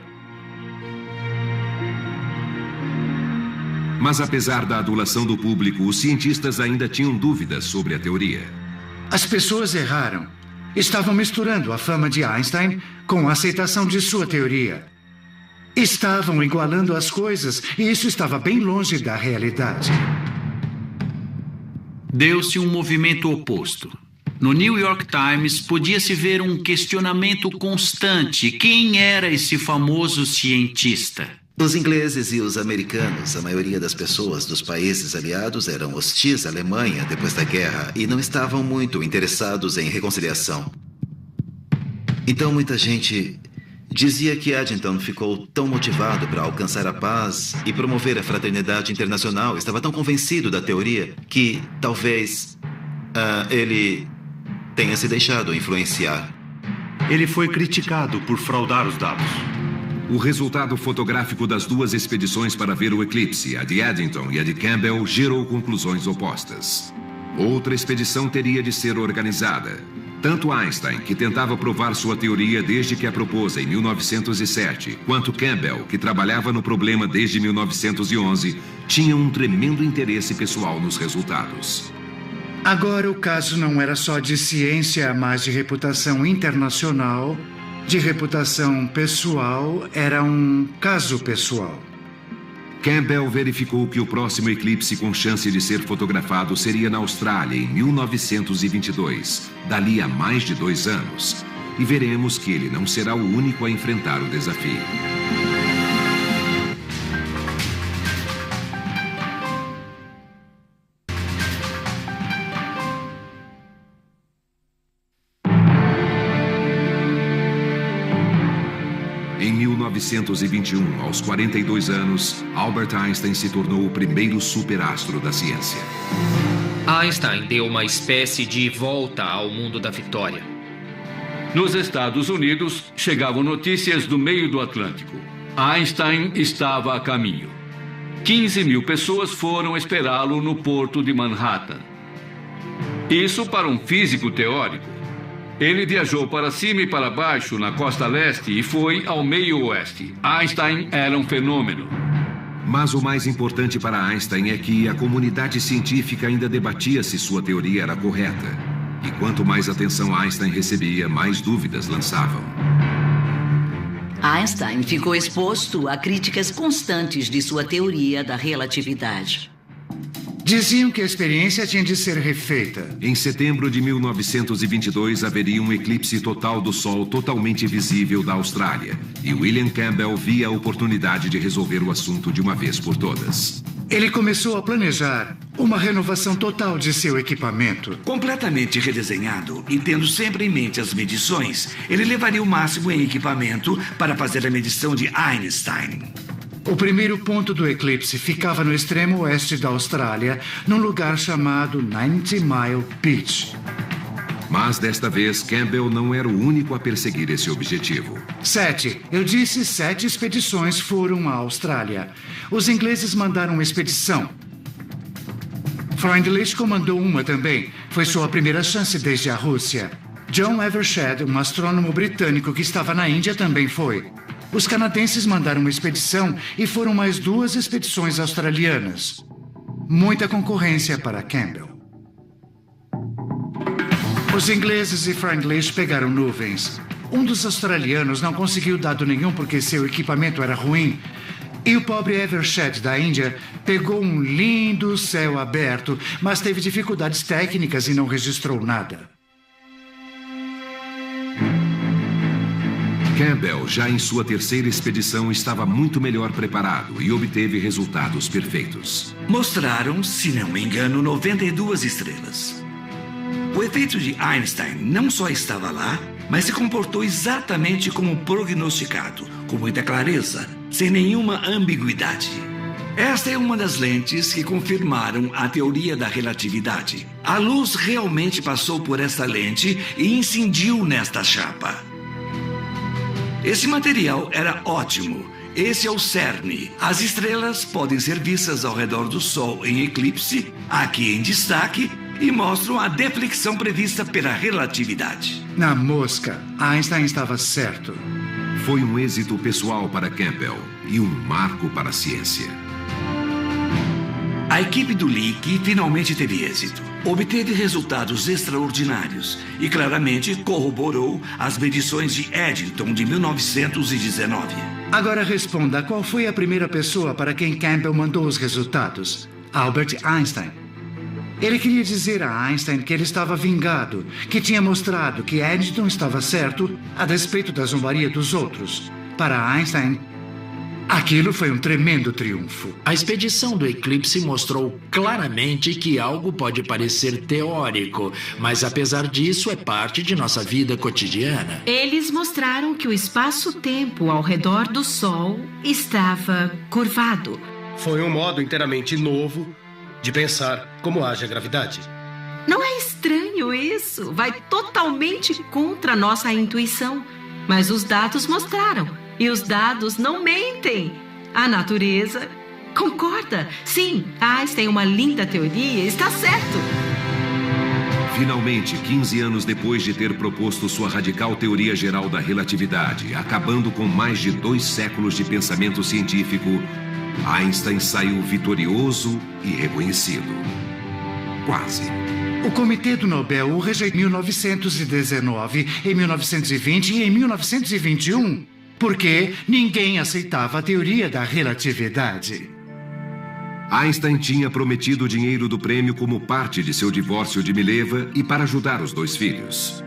Mas apesar da adulação do público, os cientistas ainda tinham dúvidas sobre a teoria. As pessoas erraram. Estavam misturando a fama de Einstein com a aceitação de sua teoria. Estavam igualando as coisas e isso estava bem longe da realidade. Deu-se um movimento oposto. No New York Times podia-se ver um questionamento constante. Quem era esse famoso cientista? Os ingleses e os americanos, a maioria das pessoas dos países aliados eram hostis à Alemanha depois da guerra e não estavam muito interessados em reconciliação. Então muita gente dizia que Eddington ficou tão motivado para alcançar a paz e promover a fraternidade internacional, estava tão convencido da teoria que talvez ele tenha se deixado influenciar. Ele foi criticado por fraudar os dados. O resultado fotográfico das duas expedições para ver o eclipse, a de Eddington e a de Campbell, gerou conclusões opostas. Outra expedição teria de ser organizada. Tanto Einstein, que tentava provar sua teoria desde que a propôs em 1907, quanto Campbell, que trabalhava no problema desde 1911, tinham um tremendo interesse pessoal nos resultados. Agora o caso não era só de ciência, mas de reputação internacional. De reputação pessoal, era um caso pessoal. Campbell verificou que o próximo eclipse com chance de ser fotografado seria na Austrália, em 1922, dali a mais de 2 anos. E veremos que ele não será o único a enfrentar o desafio. Em 1921, aos 42 anos, Albert Einstein se tornou o primeiro superastro da ciência. Einstein deu uma espécie de volta ao mundo da vitória. Nos Estados Unidos, chegavam notícias do meio do Atlântico. Einstein estava a caminho. 15 mil pessoas foram esperá-lo no porto de Manhattan. Isso para um físico teórico. Ele viajou para cima e para baixo na costa leste e foi ao meio oeste. Einstein era um fenômeno. Mas o mais importante para Einstein é que a comunidade científica ainda debatia se sua teoria era correta. E quanto mais atenção Einstein recebia, mais dúvidas lançavam. Einstein ficou exposto a críticas constantes de sua teoria da relatividade. Diziam que a experiência tinha de ser refeita. Em setembro de 1922, haveria um eclipse total do Sol totalmente visível da Austrália. E William Campbell via a oportunidade de resolver o assunto de uma vez por todas. Ele começou a planejar uma renovação total de seu equipamento. Completamente redesenhado e tendo sempre em mente as medições, ele levaria o máximo em equipamento para fazer a medição de Einstein. O primeiro ponto do eclipse ficava no extremo oeste da Austrália, num lugar chamado 90 Mile Beach. Mas desta vez, Campbell não era o único a perseguir esse objetivo. 7. Eu disse 7 expedições foram à Austrália. Os ingleses mandaram uma expedição. Freundlich comandou uma também. Foi sua primeira chance desde a Rússia. John Evershed, um astrônomo britânico que estava na Índia, também foi. Os canadenses mandaram uma expedição e foram mais 2 expedições australianas. Muita concorrência para Campbell. Os ingleses e Freundlich pegaram nuvens. Um dos australianos não conseguiu dado nenhum porque seu equipamento era ruim. E o pobre Evershed da Índia pegou um lindo céu aberto, mas teve dificuldades técnicas e não registrou nada. Campbell, já em sua terceira expedição, estava muito melhor preparado e obteve resultados perfeitos. Mostraram, se não me engano, 92 estrelas. O efeito de Einstein não só estava lá, mas se comportou exatamente como prognosticado, com muita clareza, sem nenhuma ambiguidade. Esta é uma das lentes que confirmaram a teoria da relatividade. A luz realmente passou por esta lente e incidiu nesta chapa. Esse material era ótimo. Esse é o cerne. As estrelas podem ser vistas ao redor do Sol em eclipse. Aqui em destaque e mostram a deflexão prevista pela relatividade. Na mosca, Einstein estava certo. Foi um êxito pessoal para Campbell e um marco para a ciência. A equipe do Lick finalmente teve êxito. Obteve resultados extraordinários e claramente corroborou as medições de Eddington de 1919. Agora responda, qual foi a primeira pessoa para quem Campbell mandou os resultados? Albert Einstein. Ele queria dizer a Einstein que ele estava vingado, que tinha mostrado que Eddington estava certo a despeito da zombaria dos outros. Para Einstein, aquilo foi um tremendo triunfo. A expedição do eclipse mostrou claramente que algo pode parecer teórico, mas apesar disso é parte de nossa vida cotidiana. Eles mostraram que o espaço-tempo ao redor do Sol estava curvado. Foi um modo inteiramente novo de pensar como age a gravidade. Não é estranho isso? Vai totalmente contra a nossa intuição. Mas os dados mostraram. E os dados não mentem. A natureza concorda. Sim, Einstein tem uma linda teoria. Está certo. Finalmente, 15 anos depois de ter proposto sua radical teoria geral da relatividade, acabando com mais de 2 séculos de pensamento científico, Einstein saiu vitorioso e reconhecido. Quase. O Comitê do Nobel o rejeitou em 1919, em 1920 e em 1921, porque ninguém aceitava a teoria da relatividade. Einstein tinha prometido o dinheiro do prêmio como parte de seu divórcio de Mileva e para ajudar os 2 filhos.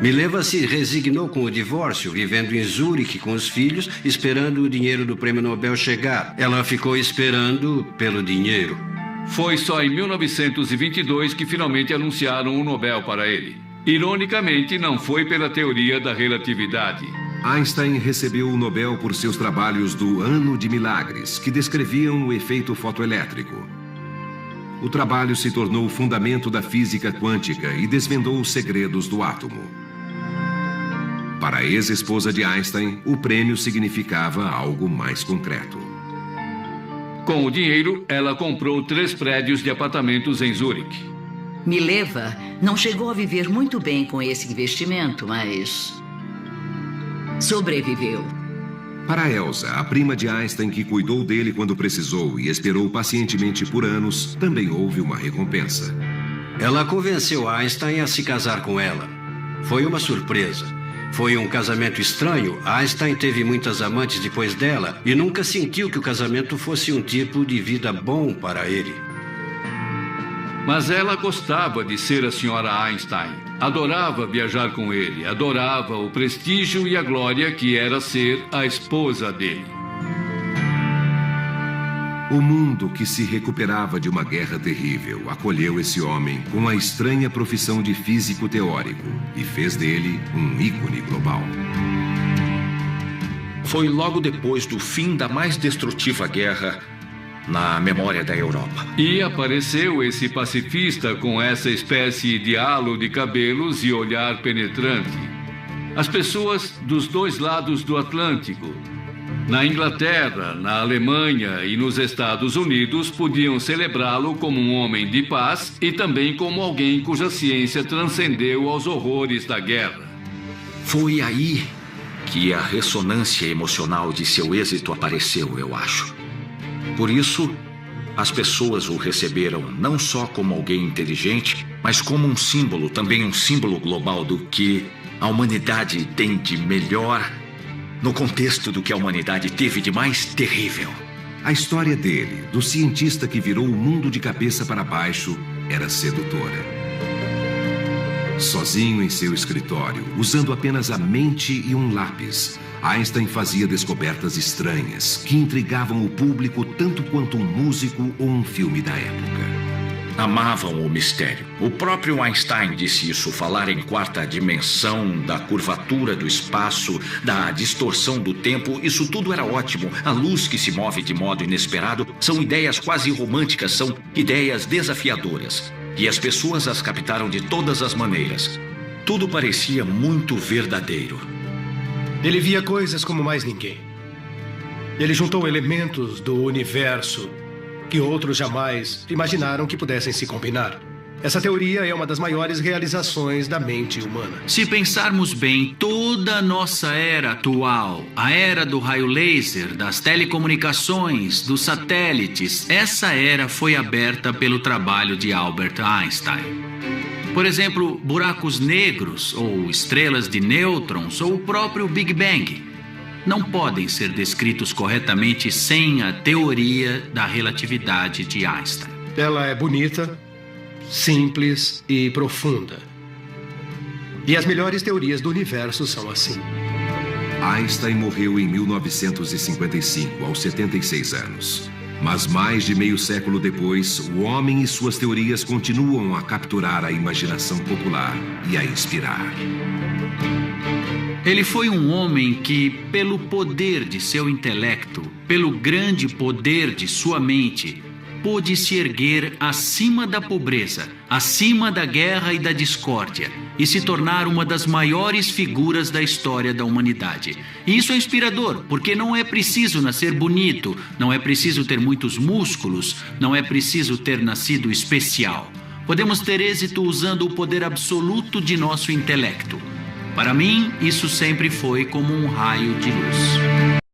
Mileva se resignou com o divórcio, vivendo em Zurique com os filhos, esperando o dinheiro do prêmio Nobel chegar. Ela ficou esperando pelo dinheiro. Foi só em 1922 que finalmente anunciaram o Nobel para ele. Ironicamente, não foi pela teoria da relatividade. Einstein recebeu o Nobel por seus trabalhos do Ano de Milagres, que descreviam o efeito fotoelétrico. O trabalho se tornou o fundamento da física quântica e desvendou os segredos do átomo. Para a ex-esposa de Einstein, o prêmio significava algo mais concreto. Com o dinheiro, ela comprou 3 prédios de apartamentos em Zurique. Mileva não chegou a viver muito bem com esse investimento, mas sobreviveu. Para Elsa, a prima de Einstein que cuidou dele quando precisou e esperou pacientemente por anos, também houve uma recompensa. Ela convenceu Einstein a se casar com ela. Foi uma surpresa. Foi um casamento estranho. Einstein teve muitas amantes depois dela e nunca sentiu que o casamento fosse um tipo de vida bom para ele. Mas ela gostava de ser a senhora Einstein. Adorava viajar com ele, adorava o prestígio e a glória que era ser a esposa dele. O mundo, que se recuperava de uma guerra terrível, acolheu esse homem com a estranha profissão de físico teórico e fez dele um ícone global. Foi logo depois do fim da mais destrutiva guerra na memória da Europa. E apareceu esse pacifista com essa espécie de halo de cabelos e olhar penetrante. As pessoas dos 2 lados do Atlântico, na Inglaterra, na Alemanha e nos Estados Unidos, podiam celebrá-lo como um homem de paz e também como alguém cuja ciência transcendeu aos horrores da guerra. Foi aí que a ressonância emocional de seu êxito apareceu, eu acho. Por isso, as pessoas o receberam não só como alguém inteligente, mas como um símbolo, também um símbolo global do que a humanidade tem de melhor no contexto do que a humanidade teve de mais terrível. A história dele, do cientista que virou o mundo de cabeça para baixo, era sedutora. Sozinho em seu escritório, usando apenas a mente e um lápis, Einstein fazia descobertas estranhas que intrigavam o público tanto quanto um músico ou um filme da época. Amavam o mistério. O próprio Einstein disse isso, falar em 4ª dimensão, da curvatura do espaço, da distorção do tempo, isso tudo era ótimo. A luz que se move de modo inesperado são ideias quase românticas, são ideias desafiadoras. E as pessoas as captaram de todas as maneiras. Tudo parecia muito verdadeiro. Ele via coisas como mais ninguém. Ele juntou elementos do universo que outros jamais imaginaram que pudessem se combinar. Essa teoria é uma das maiores realizações da mente humana. Se pensarmos bem, toda a nossa era atual, a era do raio laser, das telecomunicações, dos satélites, essa era foi aberta pelo trabalho de Albert Einstein. Por exemplo, buracos negros, ou estrelas de nêutrons, ou o próprio Big Bang, não podem ser descritos corretamente sem a teoria da relatividade de Einstein. Ela é bonita, simples e profunda. E as melhores teorias do universo são assim. Einstein morreu em 1955, aos 76 anos. Mas mais de meio século depois, o homem e suas teorias continuam a capturar a imaginação popular e a inspirar. Ele foi um homem que, pelo poder de seu intelecto, pelo grande poder de sua mente, pôde se erguer acima da pobreza, acima da guerra e da discórdia, e se tornar uma das maiores figuras da história da humanidade. E isso é inspirador, porque não é preciso nascer bonito, não é preciso ter muitos músculos, não é preciso ter nascido especial. Podemos ter êxito usando o poder absoluto de nosso intelecto. Para mim, isso sempre foi como um raio de luz.